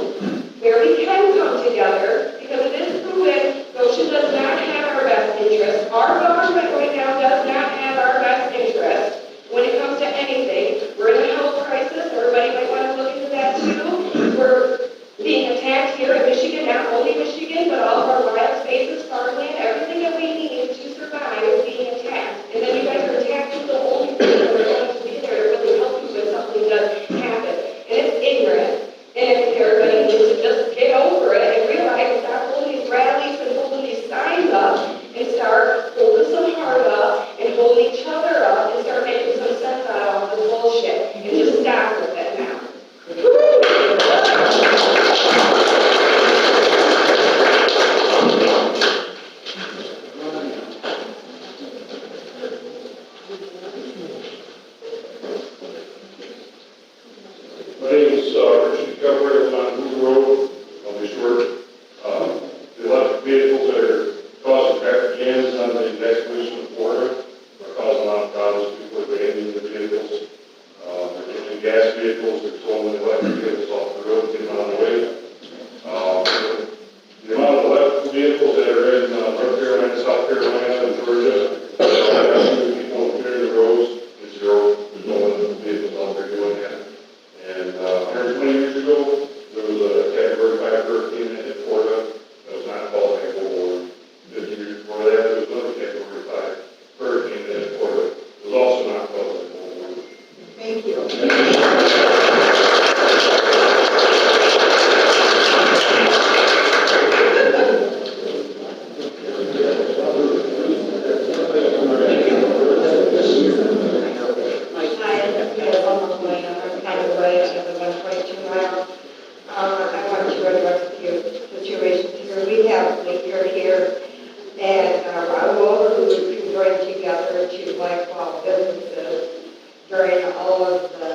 where we can come together, because it is proven Goshen does not have our best interests. Our government right now does not have our best interests when it comes to anything. We're in a health crisis. Everybody might want to look into that too. We're being attacked here in Michigan, not only Michigan, but all of our wild spaces, farmland, everything that we need to survive is being attacked. And then you guys are attacking the only thing that we're going to be there to really help you when something does happen. And it's ignorant. And everybody needs to just get over it and realize, stop holding these rallies and holding these signs up and start holding some heart up and holding each other up and start making some sense out of all this bullshit and just stop with it now. My name is Richard Governor on Blue Road. I'll be short. The electric vehicles that are causing traffic jams on the next pollution in Florida are causing a lot of problems. People are abandoning their vehicles. They're getting gas vehicles, they're towing the electric vehicles off the road, getting out of the way. The amount of electric vehicles that are in North Carolina, South Carolina, and Georgia, people clearing the roads is zero. There's no other vehicles out there doing that. And 120 years ago, there was a Category 5 hurricane that hit Florida that was not qualified for war. 50 years before that, there was another Category 5 hurricane that hit Florida. It was also not qualified for war. Thank you. I want to address a few situations here. We have Laker here and Raul who bring together two black-ball businesses during all of the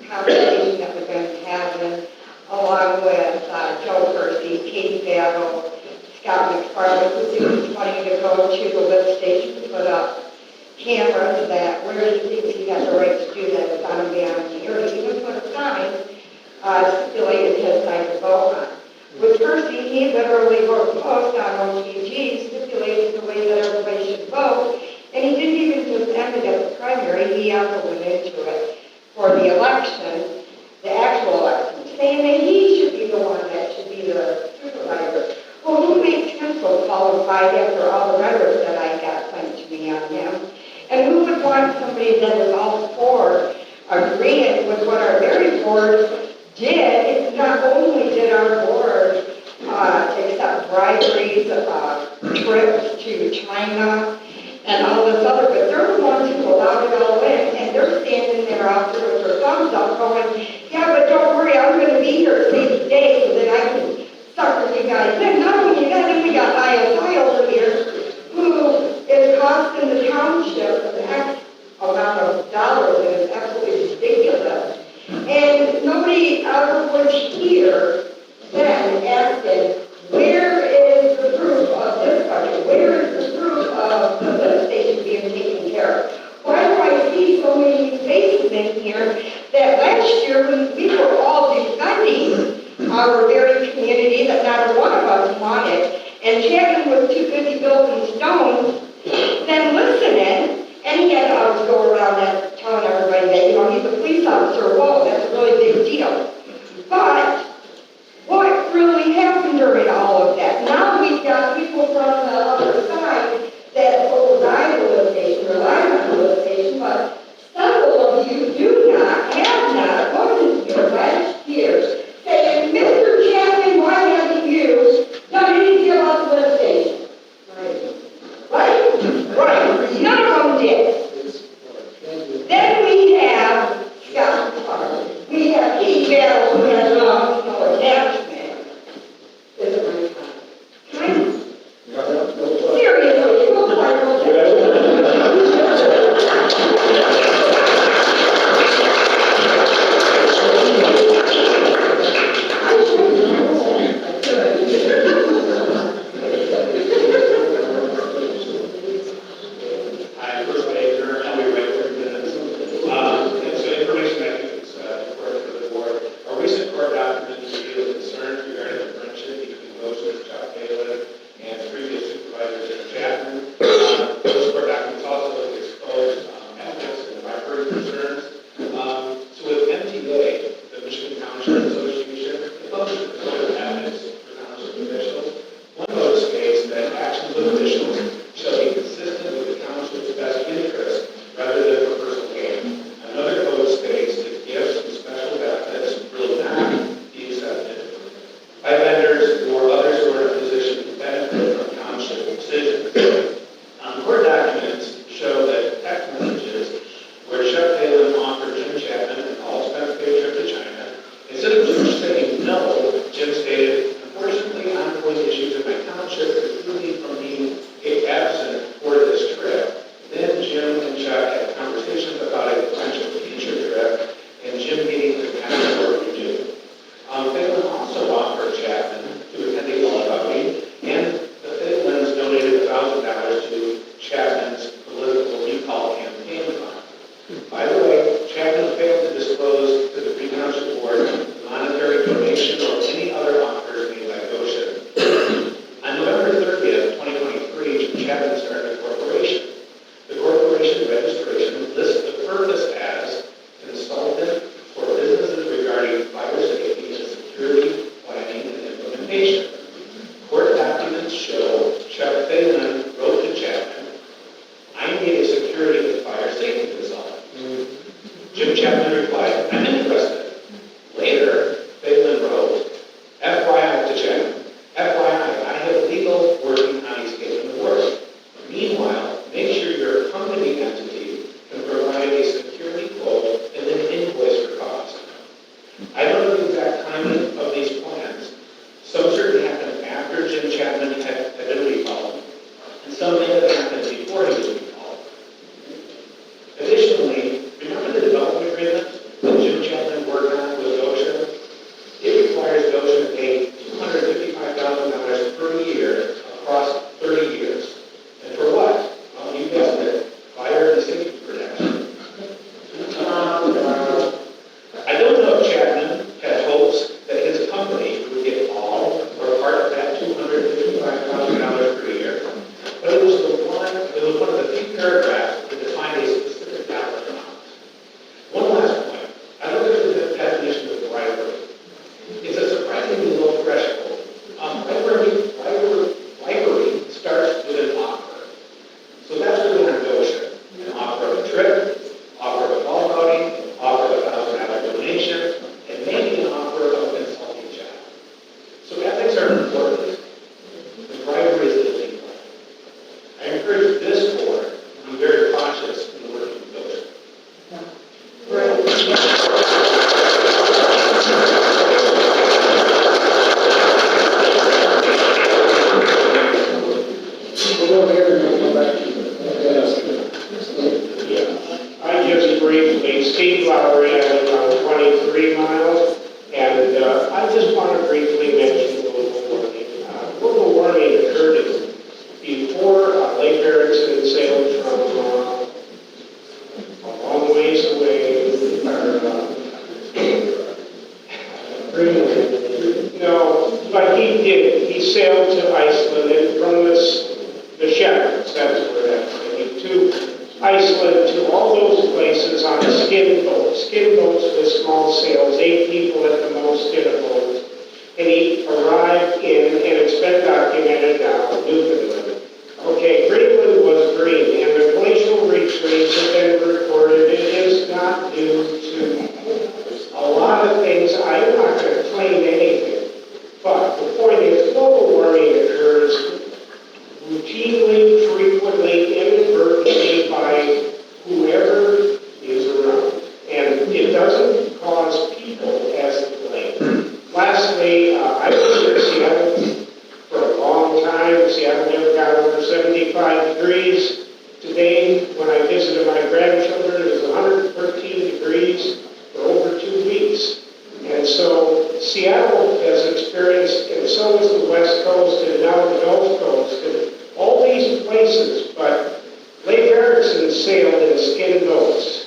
conversation that we've been having, along with Joe Percy, Katie Battle, Scott McFarland, who seems wanting to go to the lift station to put up cameras that where he thinks he has the right to do that is on a ban here, he even put a sign stipulated his side to vote on. With Percy, he literally wrote a post on OTG stipulating the way that everybody should vote, and he didn't even just end it at the primary, he also went into it for the election, the actual election, saying that he should be the one that should be the supervisor. Well, who makes him so qualified after all the rhetoric that I got sent to me on him? And who would want somebody that was all for agreeing with what our very board did? Not only did our board accept briberies, trips to China, and all this other, but they're the ones who allowed it all in, and they're standing there out there with their thumbs up going, yeah, but don't worry, I'm going to be here to save the day so that I can sucker you guys in. Not only that, then we got ISI over here, who is costing the township an X amount of dollars, and it's absolutely ridiculous. And nobody ever was here then asking, where is the proof of this budget? Where is the proof of the lift station being taken care of? Why do I see so many faces in here that last year we were all defending our very community that not one of us wanted, and Chapman was too busy building stones than listening, and he had to always go around that telling everybody that, he's a police officer, whoa, that's a really big deal. But what really happened during all of that? Now we've got people from the other side that rely on the lift station, but several of you have not, voted here last year, saying, Mr. Chapman, why haven't you done anything about the lift station? Right? Right. None of them did. Then we have Scott McFarland. We have Keith Bell replied, I'm interested. Later, Phelan wrote, FYI to Jen, FYI, I have legal working on these getting divorced. Meanwhile, make sure your company entity can provide a security code and then invoice for cost. I don't know the exact timing of these plans. Some certainly happened after Jim Chapman had been recalled, and some may have happened before he was recalled. Additionally, remember the development agreement that Jim Chapman worked on with Goshen? It requires Goshen to pay $255,000 per year across 30 years. And for what? Well, you guessed it, fire and safety protection. I don't know if Chapman had hopes that his company would get all or part of that $255,000 per year, but it was one of the few paragraphs that defined a specific dollar amount. One last point. I looked at the definition of bribery. It's a surprisingly low threshold. Bribery starts with an offer. So that's what we're negotiating. An offer of a trip, offer of a golf outing, offer of a $1,000 donation, and maybe an offer of a consulting job. So ethics are important. The bribery is illegal. I encourage this board to be very cautious in working with those. We'll go here and we'll go back. I just briefly, Steve Lowry, I live on 23 miles, and I just want to briefly mention global warming. Global warming occurred before Lake Erickson sailed from a long ways away, no, but he did. He sailed to Iceland and from the Shepherds, that's where that's going, to Iceland, to all those places on a skin boat. Skin boats with small sails, 8 people at the most in a boat. And he arrived in, and it's been documented now, Newfoundland. Okay, Greenland was green, and the glacial retreats have been recorded. It is not due to a lot of things. I'm not going to claim anything. But the point is, global warming occurs routinely, frequently, inadvertently by whoever is around. And it doesn't cause people as the blame. Lastly, I was in Seattle for a long time. Seattle never got over 75 degrees. Today, when I visited my grandchildren, it was 113 degrees for over 2 weeks. And so Seattle has experienced, and so has the West Coast, and now the Gulf Coast, and all these places. But Lake Erickson sailed in skin boats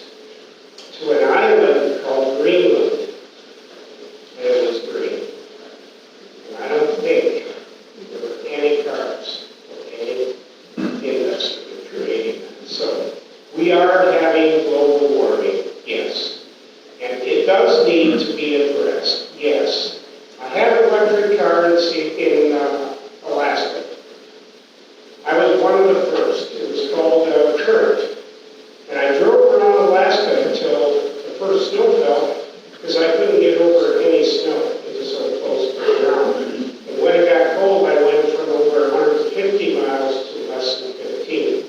to an island called Greenland, and it was green. And I don't think there were any cars or any industry creating that. So we are having global warming, yes. And it does need to be addressed, yes. I have an electric car in Alaska. I was one of the first. It was called Current. And I drove around Alaska until the first snow fell, because I couldn't get over any snow. It was so close to the ground. And when it got cold, I went from over 150 miles to less than 15.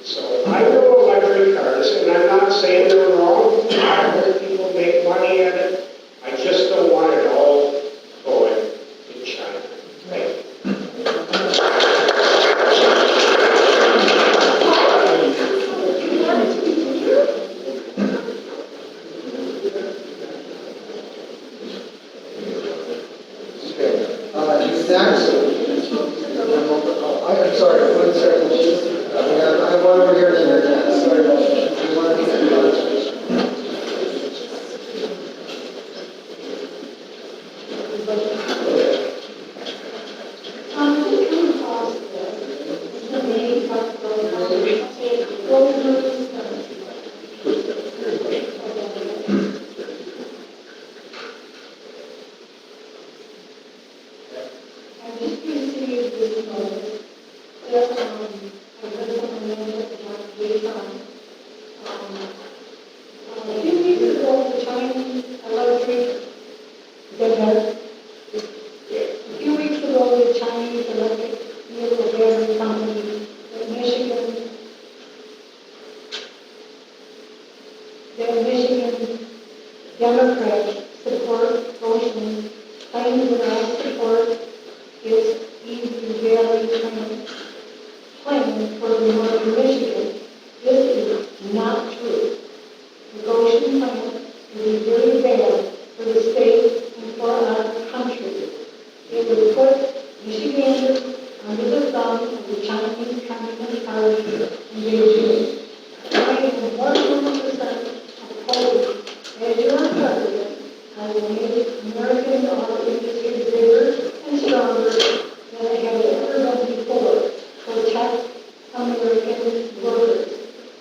So I know electric cars, and I'm not saying they're wrong. I heard people make money at it. I just don't want it all going to China. Thank you. Next. I'm sorry, 1 second. I have one over here in the internet. Sorry about that. You want to be I just Democrats support Goshen, claim that I support its Eden Valley plan for the northern Michigan. This is not true. The Goshen plan would be very bad for the state and for our country. It would put Michiganders under the thumb of the Chinese Communist Party in Beijing. I am 100% opposed. As your president, I will make American auto industry bigger and stronger than I have ever done before. Protect American workers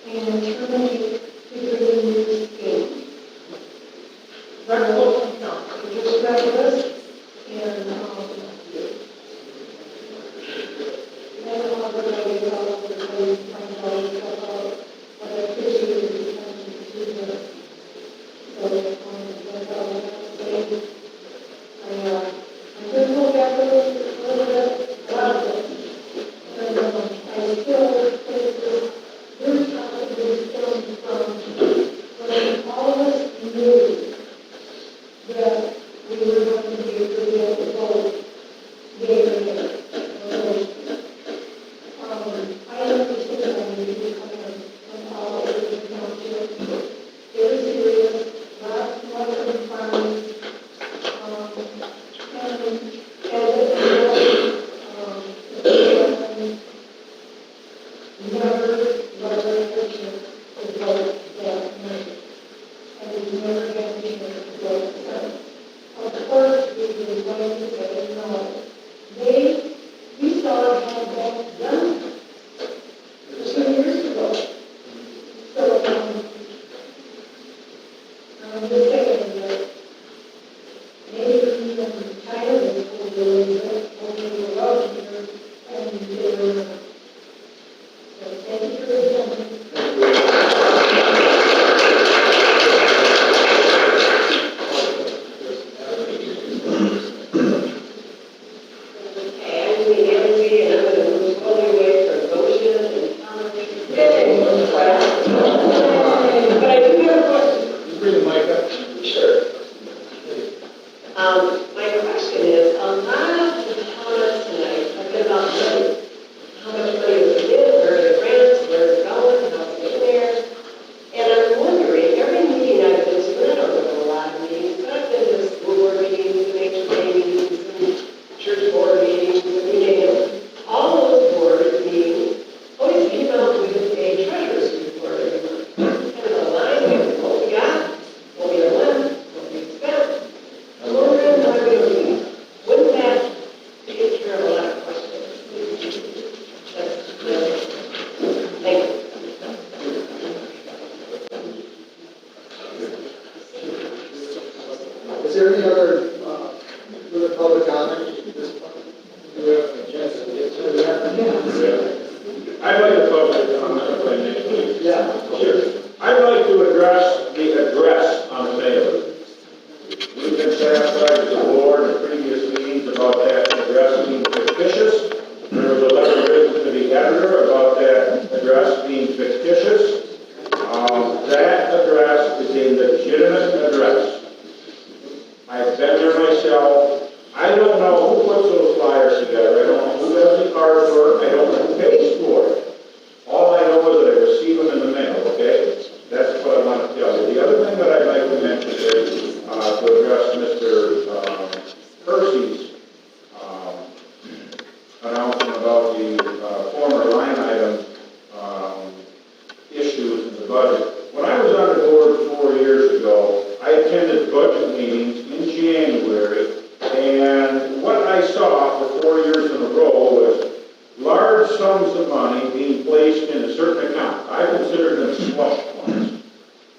and terminate the green new scheme. That's what I'm talking. We just read this and I don't know what everybody else is going to find out about, but I appreciate the attention to this. So, that's all I have to say. I'm going to go back a little bit about this. And I still think this very possibly stems from when all of us knew that we were going to be able to vote day or night. I understand that we need to come in from all over the township. Very serious, lots of farms, and never had a chance to vote that night. And we never had a chance to vote that. Of course, we were going to say no. We saw how that done 2 years ago. So, I'm just saying that maybe even China is over the road here, and they're, so thank you for your attention. But I do have a question. Just bring the mic up. Sure. My question is, a lot of the comments tonight have been about money. How much money was in, where are the grants, where it's going, how it's getting there. And I'm wondering, every meeting I've been to, and I don't go to a lot of meetings, but I've been to school board meetings, and HOA meetings, and church board meetings, and you name it. All those board meetings always came out with a treasurer's report every month. Kind of a line of what we got, what we have left, what we spent. I'm wondering why we don't do that. Wouldn't that take care of a lot of questions? Thank you. Is there any other public comment at this point? Do we have an agenda to get to? I'd like to public comment if I may, please. Yeah. Sure. I'd like to address the address on the mailer. We've been satisfied as a board in previous meetings about that address being fictitious. There was a letter written to the editor about that address being fictitious. That address is a legitimate address. I've been there myself. I don't know who puts those flyers together. I don't know who does the artwork. I don't know who pays for it. All I know is that I receive them in the mail, okay? That's what I want to tell you. The other thing that I'd like to mention is to address Mr. Percy's announcement about the former line item issues in the budget. When I was on the board 4 years ago, I attended budget meetings in January, and what I saw for 4 years in a row was large sums of money being placed in a certain account. I consider them slush funds.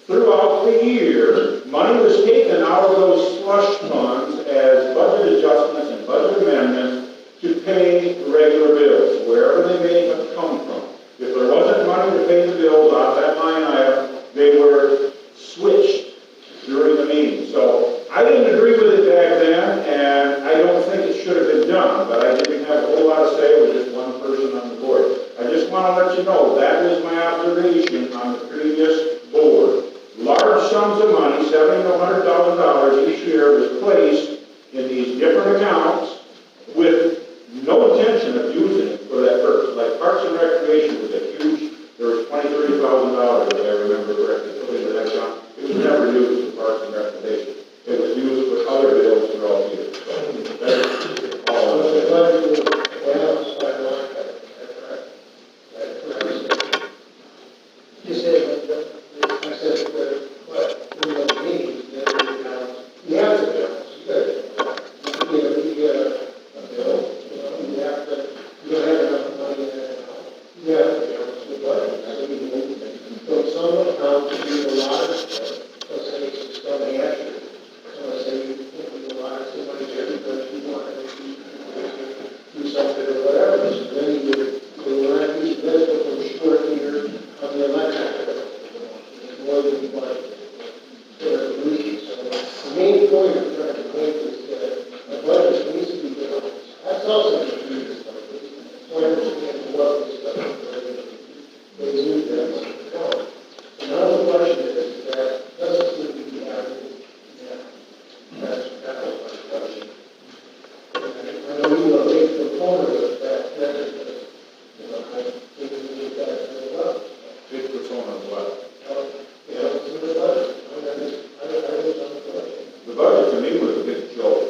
Throughout the year, money was taken out of those slush funds as budget adjustments and budget amendments to pay the regular bills, wherever they may have come from. If there wasn't money to pay the bills out of that line item, they were switched during the meeting. So I didn't agree with it back then, and I don't think it should have been done, but I didn't have a whole lot to say with just one person on the board. I just want to let you know that was my observation on the previous board. Large sums of money, $7 $100,000 each year was placed in these different accounts with no intention of using it for that purpose. Like Parks and Recreation was a huge, there was $20,000, $30,000, if I remember correctly, put into that account. It was never used for Parks and Recreation. It was used for other bills throughout the year. That's all. So the budget was balanced by line item, correct? You said, I said, but in the meetings, then we balance. You have to balance, you get a bill, you have to, you don't have enough money in that account. You have to balance the budget, so you move. So some accounts you do a lot of stuff, let's say it's just on the action. So let's say you do a lot of money there because you want to do something or whatever, so then you when I use this, but we're short here on the electric bill. It's more than you budget. So the main point I'm trying to make is that the budget needs to be balanced. That's also the key stuff. So I understand what this stuff is. They need that account. Now the question is that doesn't seem to be happening. Yeah. That's my question. I know you are a big proponent of that, I think we need that as well. Big proponent of what? Yeah, it's in the budget. I was on the budget. The budget to me was a big joke.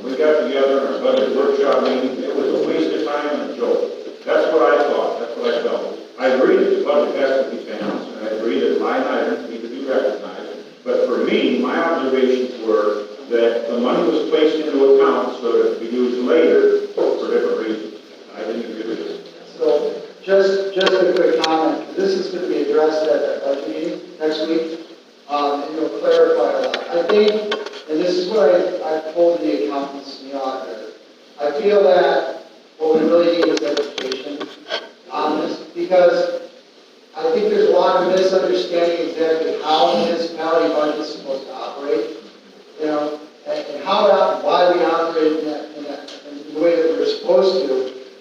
When we got together in our budget workshop meeting, it was a waste of time and a joke. That's what I thought, that's what I felt. I agree that the budget has to be balanced, and I agree that line items need to be recognized. But for me, my observations were that the money was placed into accounts so that it could be used later for different reasons. I didn't agree with this. So, just a quick comment, this is going to be addressed at that budget meeting next week, and it'll clarify a lot. I think, and this is what I've told the accountants and the auditor, I feel that what we really need is education on this, because I think there's a lot of misunderstanding exactly how the municipality budget is supposed to operate, and why we operate in the way that we're supposed to.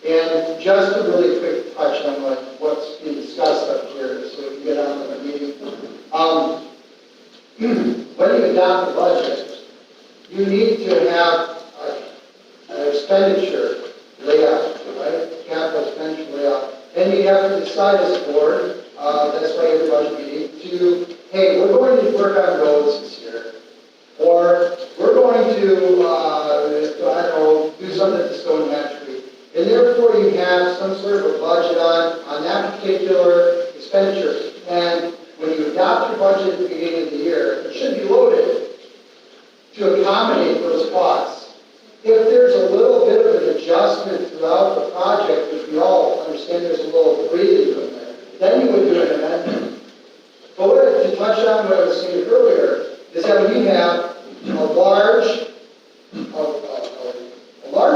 And just a really quick touch on what's being discussed up here, so we can get on to the meeting. When you adopt a budget, you need to have an expenditure layout, right? Capital expenditure layout. And you have to decide as a board, that's why you have a budget meeting, hey, we're going to work on roads this year. Or we're going to, do something to Stone Hatch Creek. And therefore you have some sort of a budget on that particular expenditure. And when you adopt your budget at the beginning of the year, it should be loaded to accommodate those costs. If there's a little bit of an adjustment throughout the project, which we all understand there's a little breathing room there, then you would do an amendment. But to touch on what I was saying earlier, is that when you have a large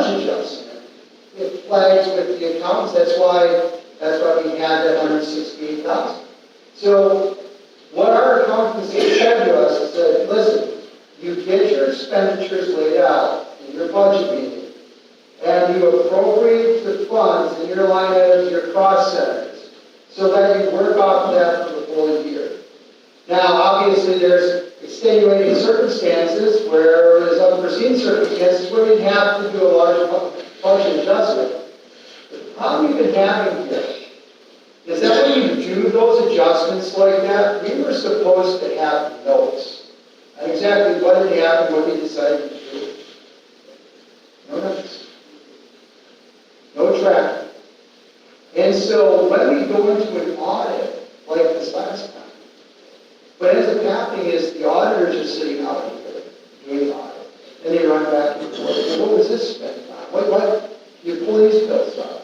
adjustment, it flags with the accountants. That's why we had that 168,000. So what our accountants said to us is that, listen, you get your expenditures laid out in your budget meeting, and you appropriate the funds in your line items, your cost centers, so that you work off of that for the full year. Now, obviously, there's extenuating circumstances where there's unforeseen circumstances where we'd have to do a large budget adjustment. The problem we've been having here is that when you do those adjustments like that, we were supposed to have notes on exactly what had happened, what we decided to do. No notes. No tracking. And so when we go into an audit, like this last time, what ends up happening is the auditors are sitting out here doing the audit, and they run back and forth. And what was this spent on? What? You pull these bills up.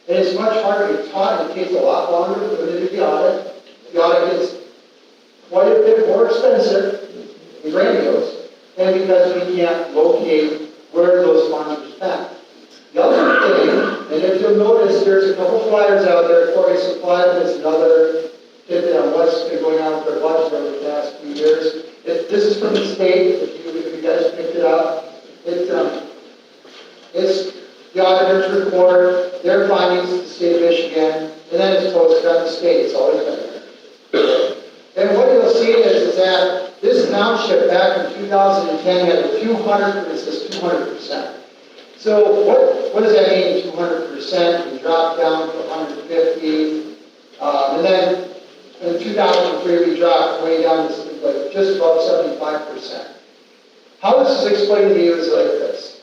And it's much harder to talk. It takes a lot longer for them to do the audit. The audit gets quite a bit more expensive and grandiose, and because we can't locate where those funds are spent. The other thing, and if you'll notice, there's a couple flyers out there. Corey supplied them. It's another tidbit on what's been going on with our budget over the past few years. This is from the state. If you guys picked it up, it's the auditors report their findings to the state of Michigan, and then it's posted on the state. It's always been there. And what you'll see is that this township back in 2010 had a few hundred, it says 200%. So what does that mean, 200%? We dropped down to 150. And then in 2003, we dropped way down to like just about 75%. How this is explained to you is like this.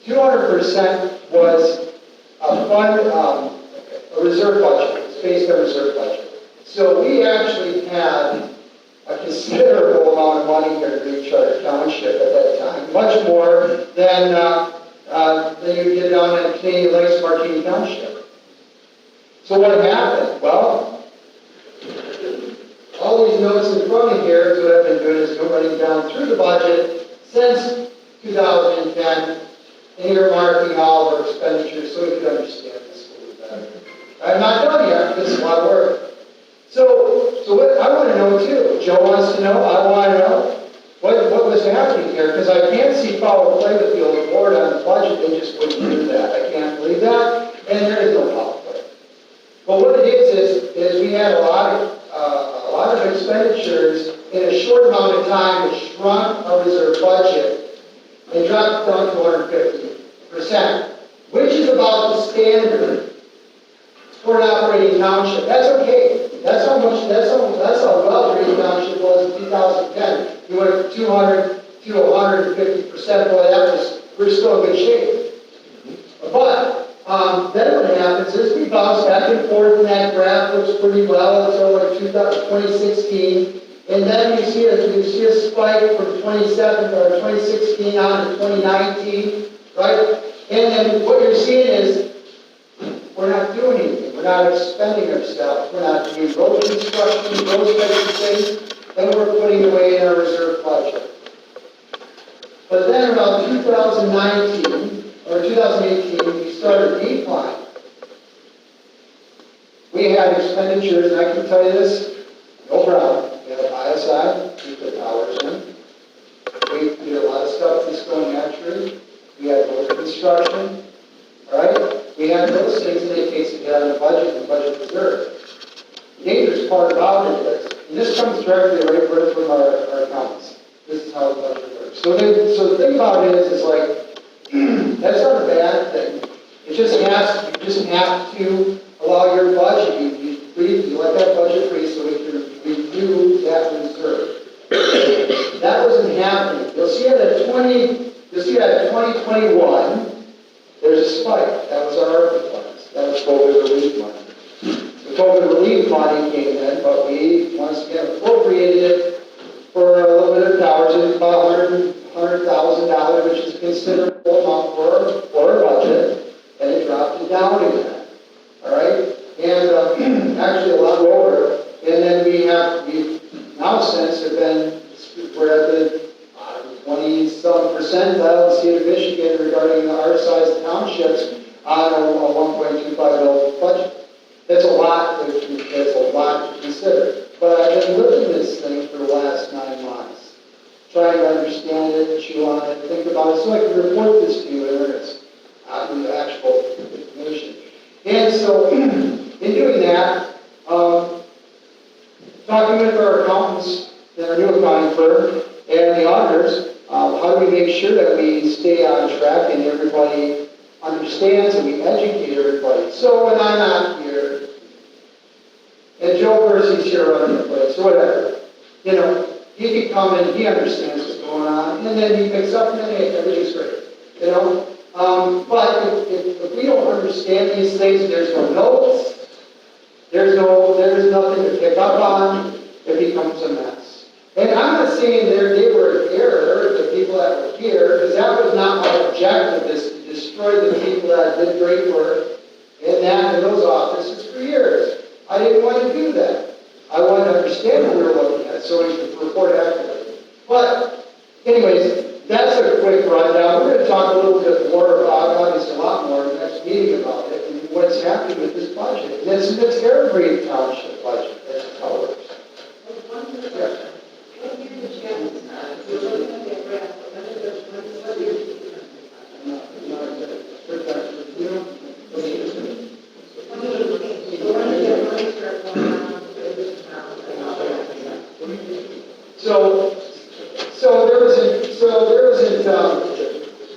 200% was a fund, a reserve budget. It's based on reserve budget. So we actually had a considerable amount of money here to reach our township at that time, much more than you get down in Canadian Lakes, Martini Township. So what happened? Well, all these notes in front of here is what I've been doing is running down through the budget since 2010 and earmarking all our expenditures so we can understand this a little better. I'm not done yet. This is a lot of work. So what I want to know too. Joe wants to know. I want to know what was happening here because I can't see foul play with the old board on the budget. They just wouldn't do that. I can't believe that, and there is no foul play. But what it is we had a lot of expenditures in a short amount of time that shrunk our reserve budget and dropped down to 150%, which is about the standard for an operating township. That's okay. That's how well Green Township was in 2010. We went from 200 to 150%. Boy, we're still in good shape. But then what happens is we bounce back and forth, and that graph looks pretty well until like 2016, and then you see a spike from 2016 on to 2019, right? And then what you're seeing is we're not doing anything. We're not expending ourselves. We're not doing road construction, those types of things, and we're putting away in our reserve budget. But then around 2019 or 2018, we started a decline. We had expenditures, and I can tell you this, no problem. We had ISI, we put towers in. We did a lot of stuff that's going naturally. We had road construction, all right? We had those things in any case to get on the budget and budget reserve. The dangerous part about it is, and this comes directly right from our accountants. This is how the budget works. So the thing about it is like, that's not a bad thing. You just have to allow your budget. You let that budget free so we can review that reserve. That wasn't happening. You'll see that 2021, there's a spike. That was our ARPA funds. That was COVID relief money. The COVID relief money came in, but we once again appropriated it for a little bit of towers. It was about $100,000, which is a considerable amount for our budget, and it dropped it down again. All right, and actually a lot lower. And then we've now since we're at the 20-some percentile in the state of Michigan regarding our size townships on a 1.25 mil budget. That's a lot. That's a lot to consider. But I've been living this thing for the last 9 months. Trying to understand it, chew on it, think about it, so I can report this to you in earnest, in the actual information. And so, in doing that, talking with our accountants, and our new accounting firm, and the auditors, how do we make sure that we stay on track and everybody understands and we educate everybody? So when I'm not here, and Joe Percy's here running the place, or whatever, he can come and he understands what's going on, and then he picks up and then, hey, everything's great, But if we don't understand these things, there's no notes, there's nothing to pick up on, it becomes a mess. And I'm not saying they were in error, the people that were here, because that was not my objective, is to destroy the people that did great work in those offices for years. I didn't want to do that. I wanted to understand what we were looking at, so we could report accurately. But, anyways, that's a quick rundown. We're going to talk a little bit more about, obviously a lot more in the next meeting about it, and what's happening with this budget. And it's every township budget. That's how it works. Yeah. So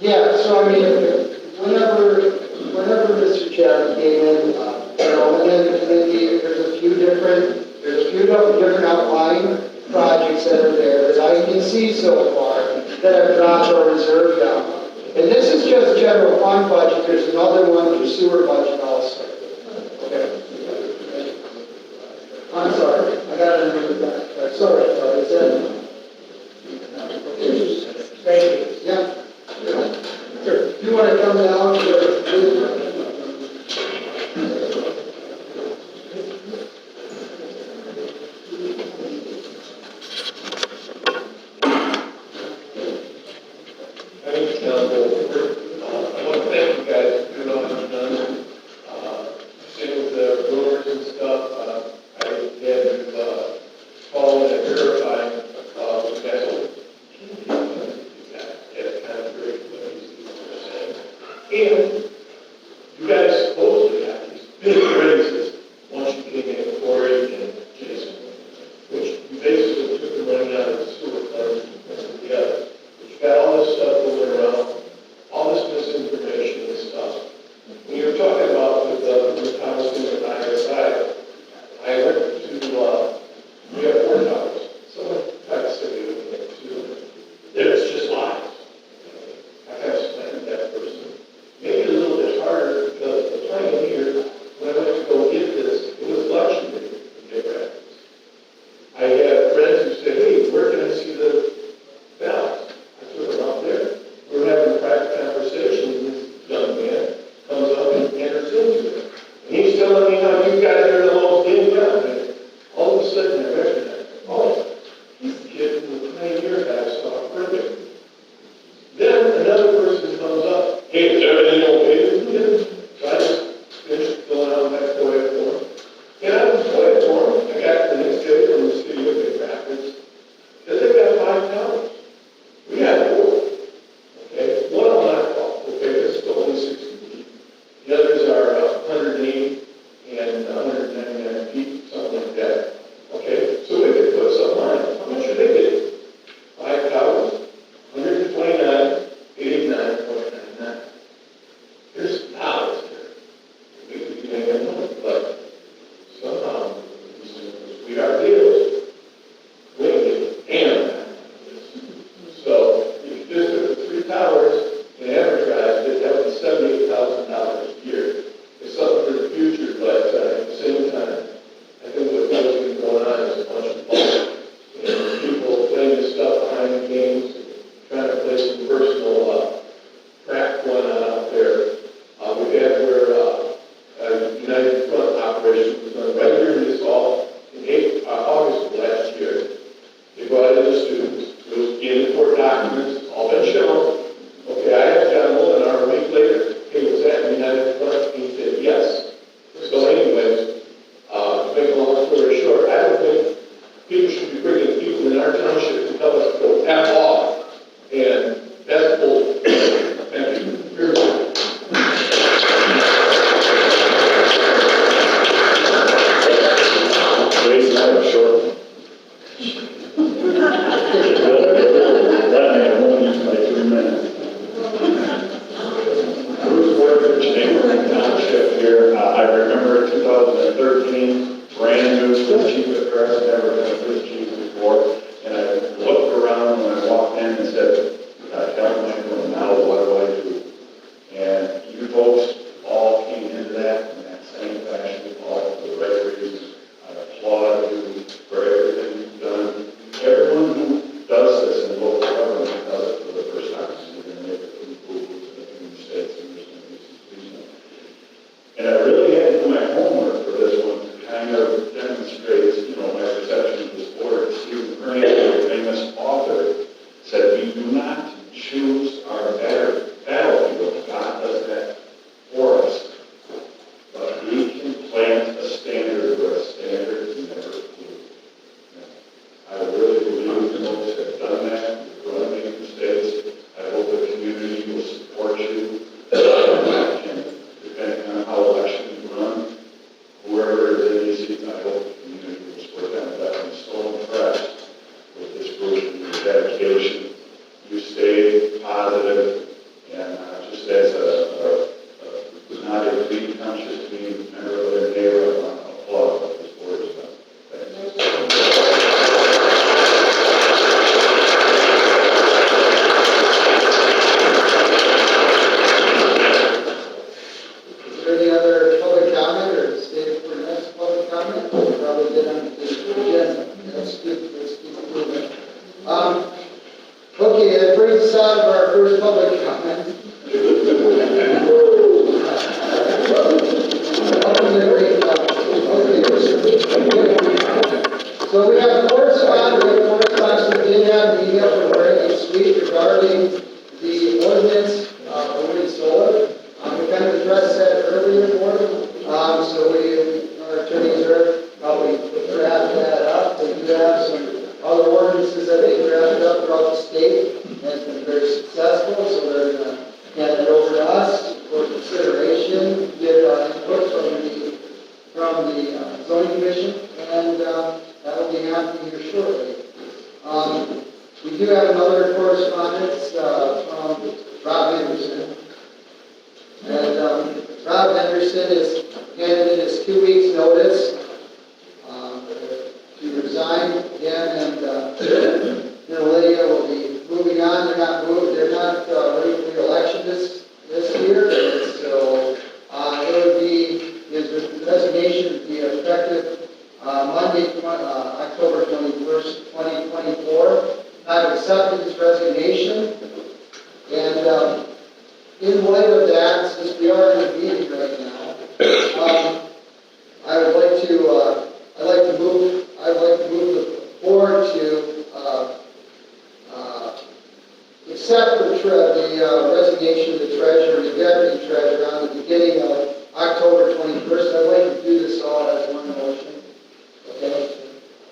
yeah, so I mean, whenever Mr. Chapman came in, and then there's a few different outlying projects that are there that I can see so far that have dropped our reserve down. And this is just general fund budget, there's another one for sewer budget also. Okay. I'm sorry, I got it in the back. Sorry, is that? Thank you. Yeah. Sure. You want to come down? Township here. I remember 2013, brand new, chief of press, never been this chief before. And I looked around when I walked in and said, Captain Michael, now what do I do? And you folks all came into that in that same fashion, all for the right reasons. I applaud you for everything you've done. Everyone who does this in local government does it for the first time. So you're going to make it improve in the states and there's going to be some reason. And I really had to do my homework for this one to kind of demonstrate, my perception of this board. Stephen Crane, a famous author, said we do not Okay, that brings us out of our first public comment. So we have correspondence, we did have an email from Greg this week regarding the ordinance for wind and solar. We kind of addressed that earlier for so our attorneys are probably drafting that up. They do have some other ordinances that they drafted up throughout the state, and it's been very successful, so they're going to hand it over to us for consideration, get input from the zoning commission, and that will be happening here shortly. We do have another correspondence from Rob Henderson. And Rob Henderson has handed in his 2 weeks' notice to resign again, and Lydia will be moving on. They're not ready for the election this year, and so it would be, his resignation would be effective Monday, October 21st, 2024. I've accepted his resignation, and in light of that, since we are in a meeting right now, I'd like to move the board to accept the resignation of the treasurer and the deputy treasurer on the beginning of October 21st. I'd like to do this all as one motion. Okay?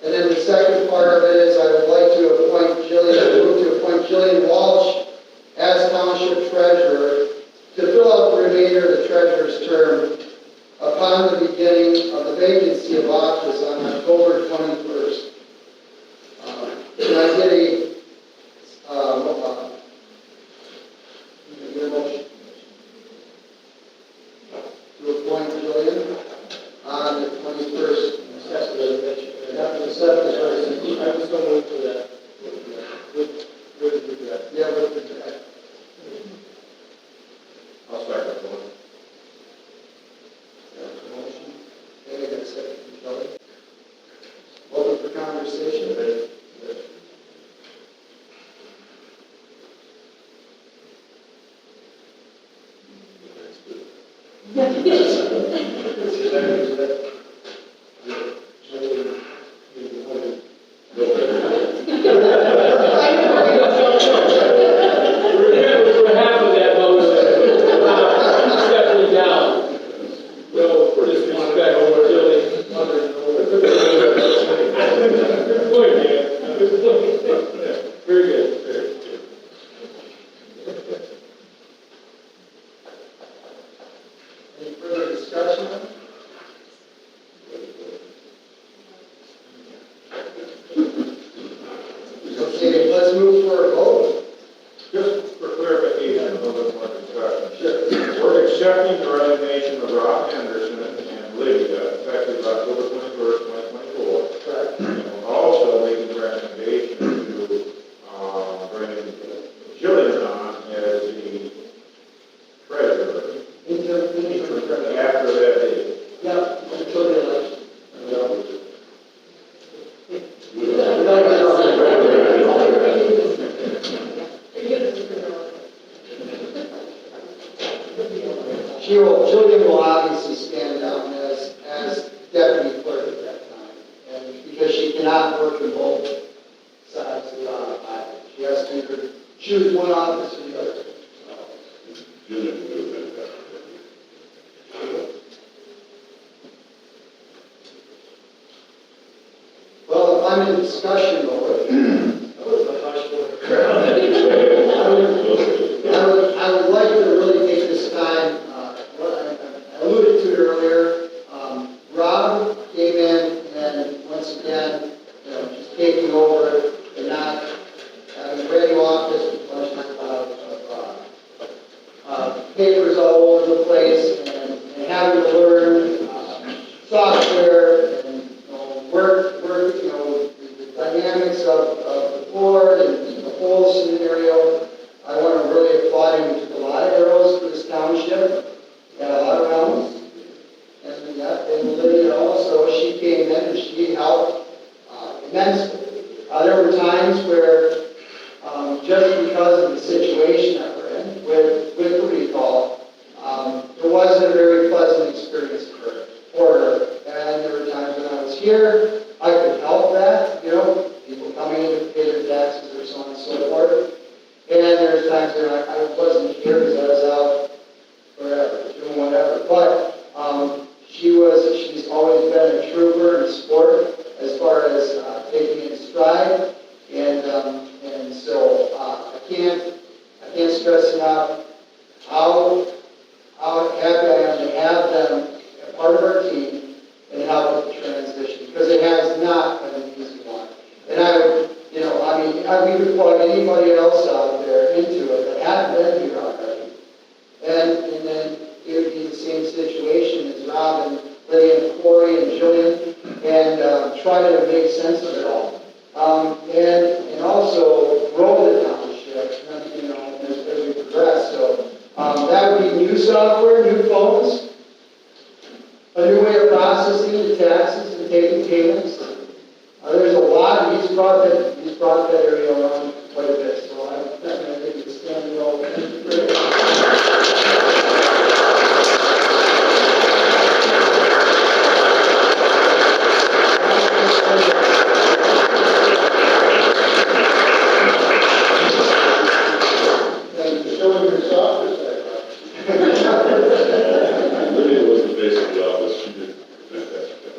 And then the second part of it is I would like to appoint Jillian Walsh as Township Treasurer to fill out the remainder of the Treasurer's term upon the beginning of the vacancy of office on October 21st. Can I get a motion to appoint Jillian on the 21st? I was so moved for that. With that. Yeah, with the I'll start that one. motion. Okay, I got a second from Kelly. Open for conversation. For half of that motion, stepping down. No disrespect over Jilly. Good point, man. Good point. Very good. Very good. Any further discussion? Okay, let's move for a vote. Just for clarification, a little bit more discussion. We're accepting the resignation of Rob Henderson and Lydia effective October 21st, 2024. Correct. And we're also making the recommendation to bring Jillian on as the treasurer after that date. Yep, until the election. Jillian will obviously stand down as deputy clerk at that time, and because she cannot work in both sides of the island. She has to either choose one office or the other. Jillian will do fantastic. Well, if I'm in discussion mode, that was a hush for the crowd. I would like to really take this time, I alluded to it earlier. Rob came in and once again, just taking over and not having a radio office with a bunch of papers all over the place and having to learn software and work, the dynamics of the board and the whole scenario. I want to really applaud him. He took a lot of arrows for this township, got a lot of rounds. And Lydia also, she came in and she helped immensely. There were times where just because of the situation that we're in with the recall, it wasn't a very pleasant experience for her. And there were times when I was here, I could help that, people coming in to pay their taxes or so on and so forth. And there's times when I wasn't here because I was out wherever, doing whatever. But she's always been a trooper in sport as far as taking it in stride. And so I can't stress enough how happy I am to have them as part of our team and help with the transition, because it has not been an easy one. And I would, we would plug anybody else out there into it that hadn't been here already. And then it would be the same situation as Rob and Lydia and Corey and Jillian, and try to make sense of it all. And also grow the township, as we progress. So that would be new software, new phones, a new way of processing the taxes and taking payments. There's a lot, he's brought that area around quite a bit, so I think it's standing well. And you're showing your softer side, right? Lydia was the face of the office, she did a fantastic job.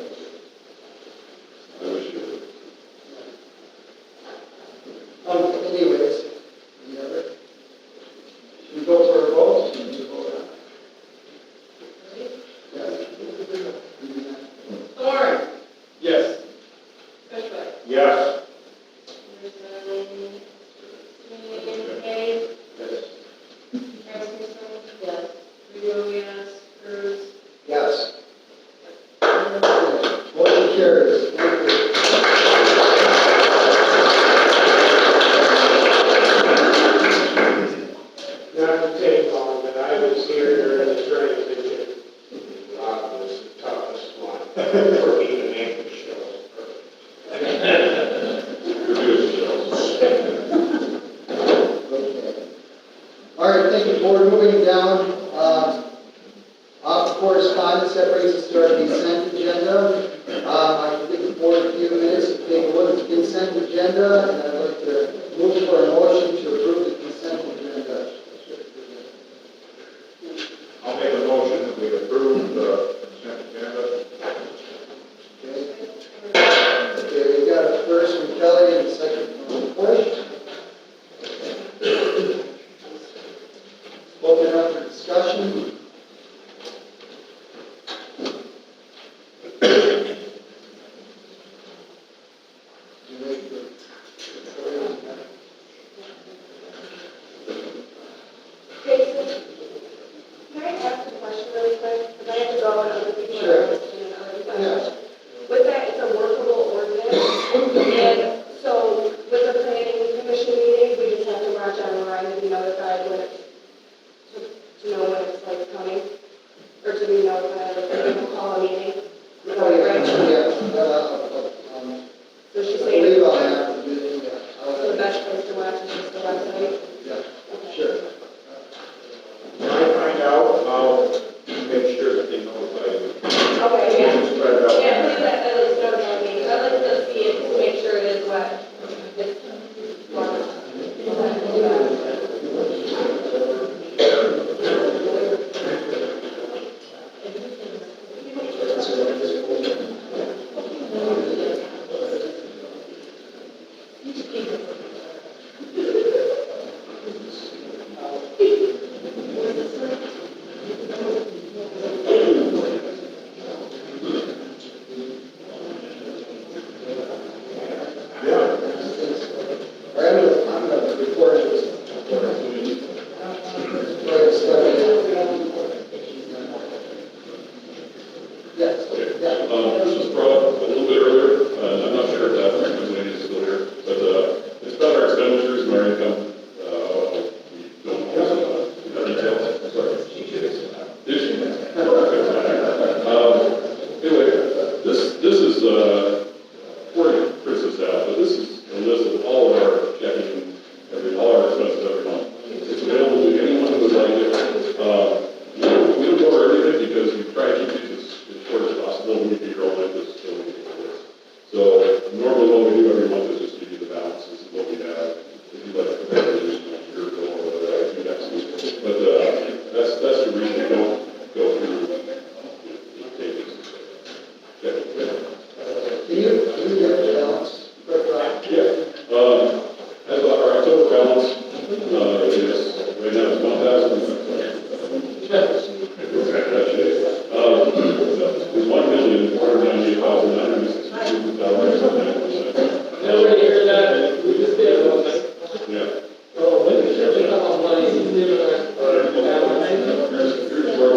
Steve and I, Here's where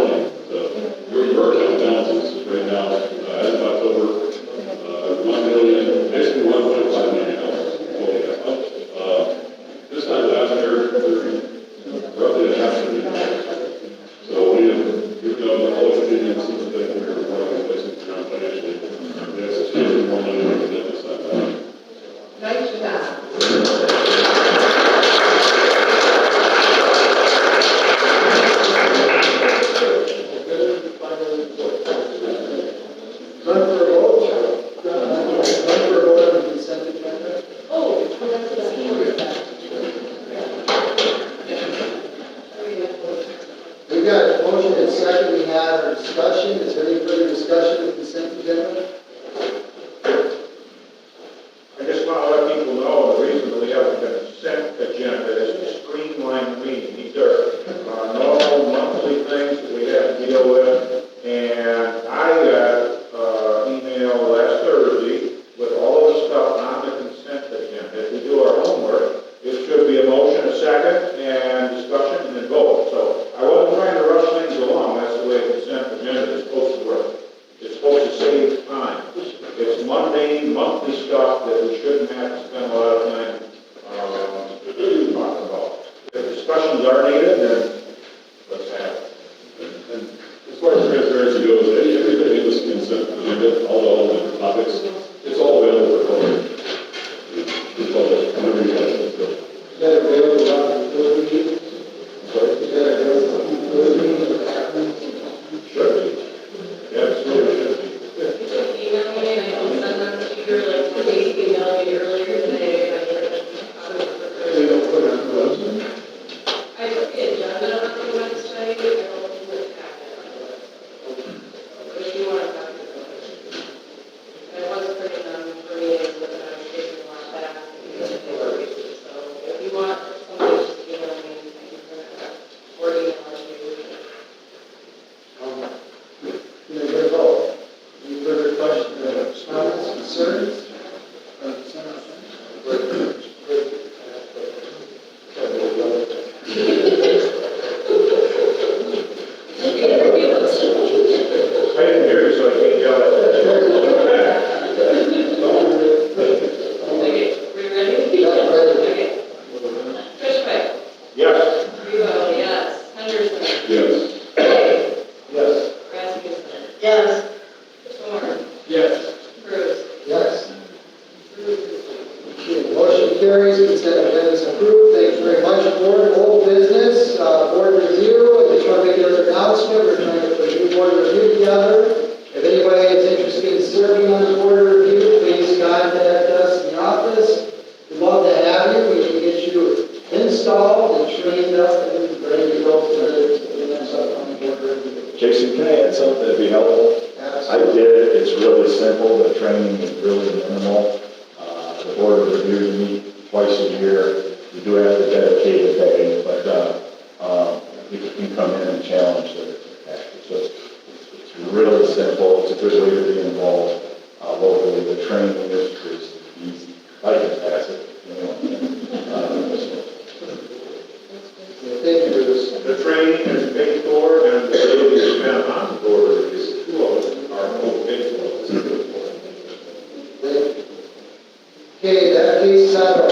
we're counting balances right now, as of October, 1 million, basically 1.5 million dollars. This time last year, roughly a half a million dollars. So we have, even though the whole opinion seems that we're running places around financially, that's still more money than we did this time. Nice job. Run for a vote? Run for a vote on the consent agenda? Oh, that's what I heard. We've got a motion and second, we had our discussion, is there any further discussion of the consent agenda? I just want to let people know the reason that we have a consent agenda is to streamline the meeting. These are normal monthly things that we have to deal with. And I got email last Thursday with all of the stuff on the consent agenda. If we do our homework, it should be a motion, a second, and discussion, and then vote. So I wasn't trying to rush things along. That's the way a consent agenda is supposed to work. It's supposed to save time. It's mundane, monthly stuff that we shouldn't have to spend a lot of time talking about. If discussions are needed, then let's have it. And as far as transparency goes, everything in this consent agenda, all the different topics, it's all available for public. It's all, whenever you want it. Is that available on the meeting? Is that available on the meeting? Sure. Yeah, absolutely should be. Email me, and I can send them to you, like, they emailed me earlier today, I They don't put it on the website. I put the agenda on the website, I don't put the packet on the website. But if you want to copy of it. I was putting them for meetings, but then I was taking a lot back, because they were racist, so if you want somebody to just email me, I can print it out, or email it to you. Can I get a vote? Any further questions, comments, concerns? I didn't hear you, so I can't yell at Okay, we ready? Yeah, ready. Okay. Fishback, Yes. Rebo, yes. Henderson, Yes. Day, Yes. Rasmussen, Yes. Thorne, yes. Cruz. Yes. Okay, motion carries, consent agenda is approved. Thank you very much, board. Old business, board review. I just want to make another announcement. We're trying to put a new board review together. If anybody is interested in serving on the board review, please contact us in the office. We'd love to have you. We can get you installed and trained up and ready to go for the next upcoming board review. Jason, can I add something that'd be helpful? I Absolutely. did it, it's really simple, the training is really minimal. The board of review meet twice a year. We do have to dedicate a day, but you can come in and challenge the practice. So it's really simple, it's a good way to be involved locally. The training is easy. I can pass it, Thank you, Bruce. The training is paid for, and the day you spend on the board is 2 of us are both paid for. Okay, that takes out our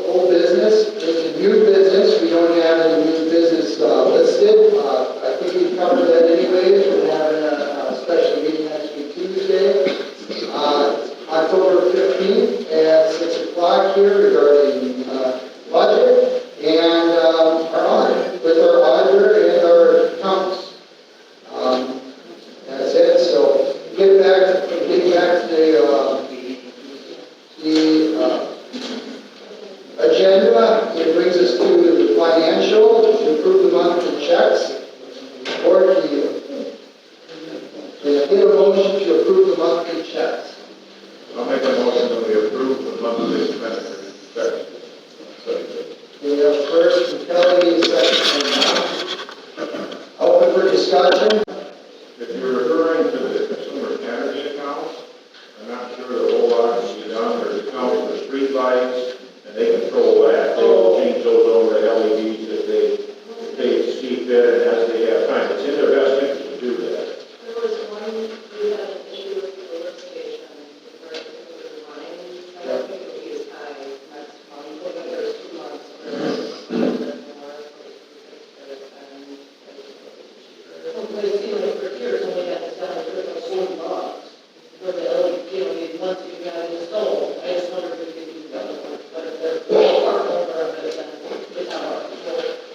old business. There's a new business. We don't have any new business listed. I think we've covered that anyways. We're having a special meeting next week, Tuesday, October 15th at 6 o'clock here regarding budget and our audit, with our auditor and our accountants. That's it. So getting back to the agenda, it brings us to the financial, to approve the monthly checks. Or can I get a motion to approve the monthly checks? I'll make a motion that we approve the monthly expenditure. Second. We have first from Kelly, second from Don. Open for discussion. If you're referring to the consumer energy accounts, I'm not sure a whole lot can be done. There's accounts for street lights, and they control that. They will change those over to LEDs if they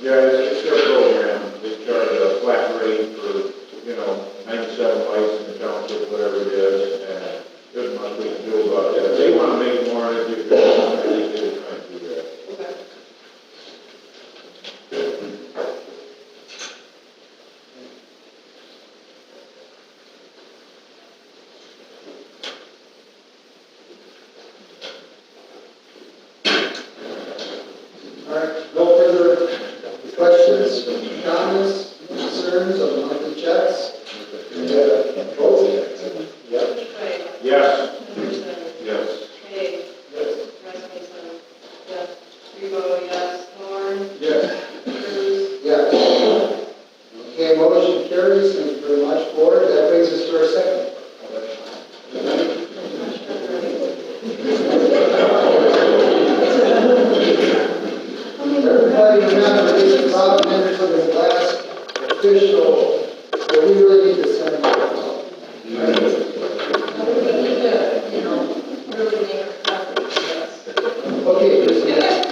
Yeah, it's their program. They charge a flat rate for, 97 lights in the township, whatever it is, and there's much we can do about that. If they want to make more energy, they're trying to do that. Okay. All right, no further questions, comments, concerns on the monthly checks? Yep. Right. Yes. Anderson. Yes. Hay. Yes. Rasmussen. Yes. Rebo, yes. Horn. Yes. Cruz. Yes. Okay, motion carries. Thank you very much, board. That brings us to our second. Everybody remember, these are top minutes of this last official, so we really need to send them out. We need to, really make a preference for this. Okay, here's the next.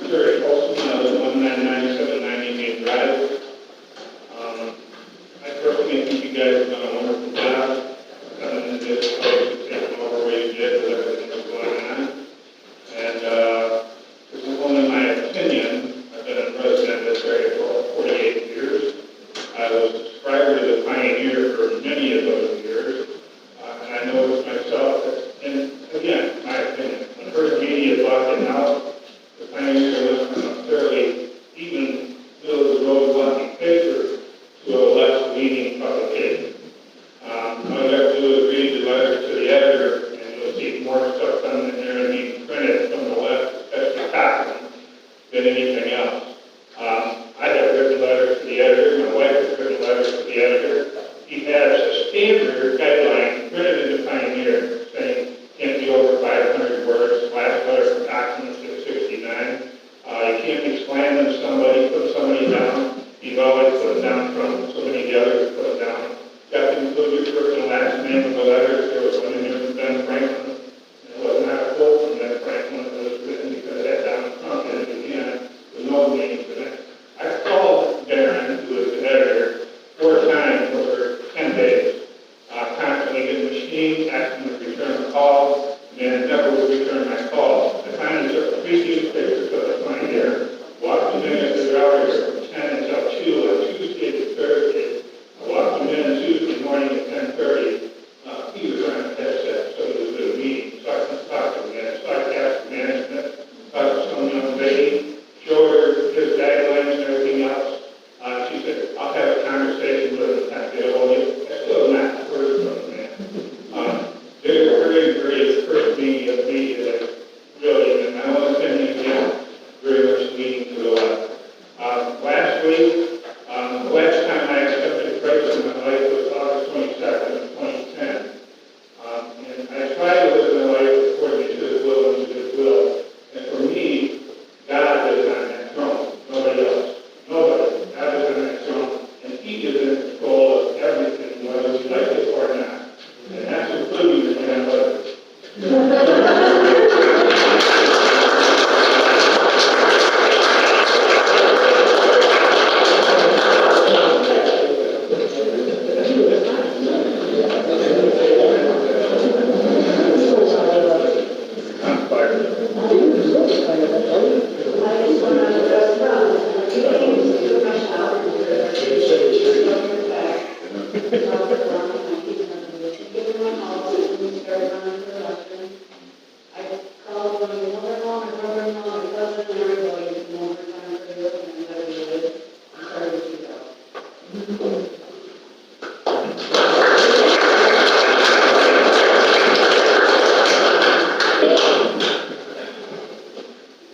Terry Olson, 199790 Main Drive. I personally think you guys have done a wonderful job. Coming into this place and taking over where you did with everything that's going on. And this is only my opinion. I've been a resident of this area for 48 years. I was a subscriber to the Pioneer for many of those years. And I noticed myself that, and again, my opinion, when First Media bought it out, the Pioneer was on a fairly even middle of the road walking paper to a less leading publication. All you have to do is read the letter to the editor, and you'll see more stuff coming in there and being printed from the left, especially Cochran, than anything else. I have written letters to the editor, my wife has written letters to the editor. He has a standard guideline printed in the Pioneer saying can't be over 500 words. Last letter from Cochran was 669. You can't be slamming somebody, put somebody down. You've always put them down from so many of the others put them down. You have to include your first and last name in the letter. There was one in there from Ben Franklin. It was not a quote from Ben Franklin. It was written because that down front and again, with no meaning to that. I called Darren, who is the editor, 4 times over 10 days. Constantly getting the machine, asking to return the call, and never would return my call. I finally took 3 newspapers to the Pioneer, walked them in as they were out here from 10 until 2 on Tuesday to Thursday. I walked them in Tuesday morning at 10:30. He was trying to catch that, so it was a good meeting. So I couldn't talk to him yet. So I asked management, talked to some young lady, showed her his guidelines and everything else. She said, I'll have a conversation with him and get a hold of you. I still have not heard from the man. They're very, very first media that really, in my own opinion, again, very much leading to the left. Last week, the last time I accepted Christ in my life was August 22nd of 2010. And I tried to live my life according to His will and to His will. And for me, God is on that throne, nobody else. Nobody. God is on that throne. And He is in control of everything, whether we like it or not. And that's including the man letters.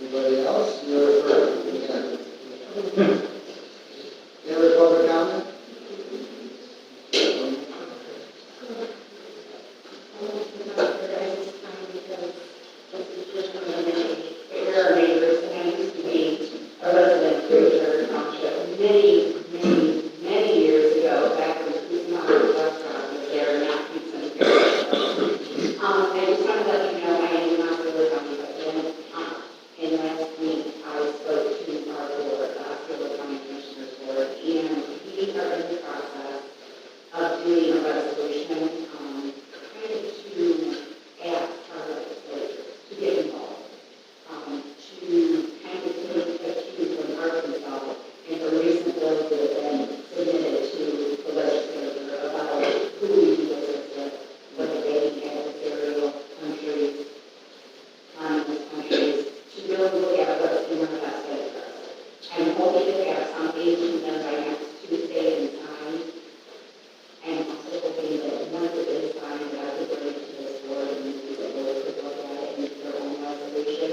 Anybody else? You're first. Any other public comment? doing a resolution, kind of to ask our legislators to get involved, to kind of take a cue from Arkansas and from recent bills that have been submitted to the legislature about who we do business with, whether they be adversarial countries, communist countries, to really look at what's in our best interest. I'm hoping to have something to them by next Tuesday and sign. I'm also hoping that once it is signed, that I could bring it to this board and maybe the board could look at it and make their own resolution.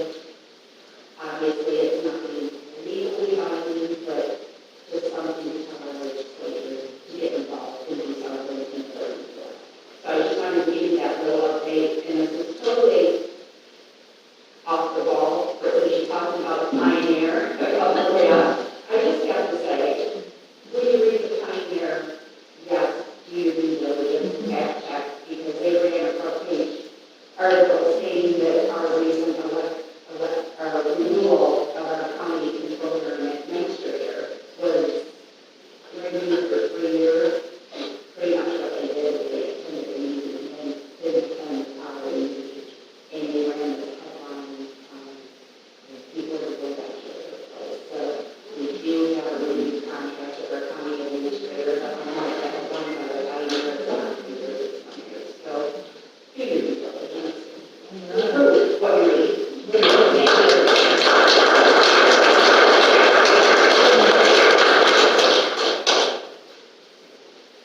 Obviously, it's nothing legally binding, but just something to tell our legislators to get involved in these other things that are important. So I just wanted to give you that little update, and this is totally off the wall, but when you're talking about Pioneer, I just have to say, when you read the Pioneer, yes, do your due diligence, fact check, because they ran a front page article stating that our recent our renewal of our county controller and administrator was renewed for 3 years. Pretty much what they did, they extended the meeting and didn't extend the power meeting, and they ran the headline before the vote actually took place. So we do have a renewed contract with our county administrator, but unlike that one other Pioneer, it's not 3 years, it's 1 year. So do your due diligence. Prove what you read.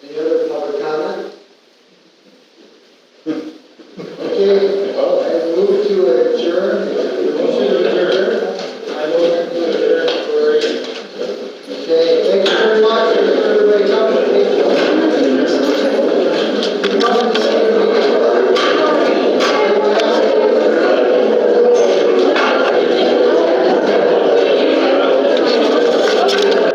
Any other public comment? Okay, I move to adjourn. Motion to adjourn. I motion to adjourn for. Okay, thank you very much for everybody coming. Thank you.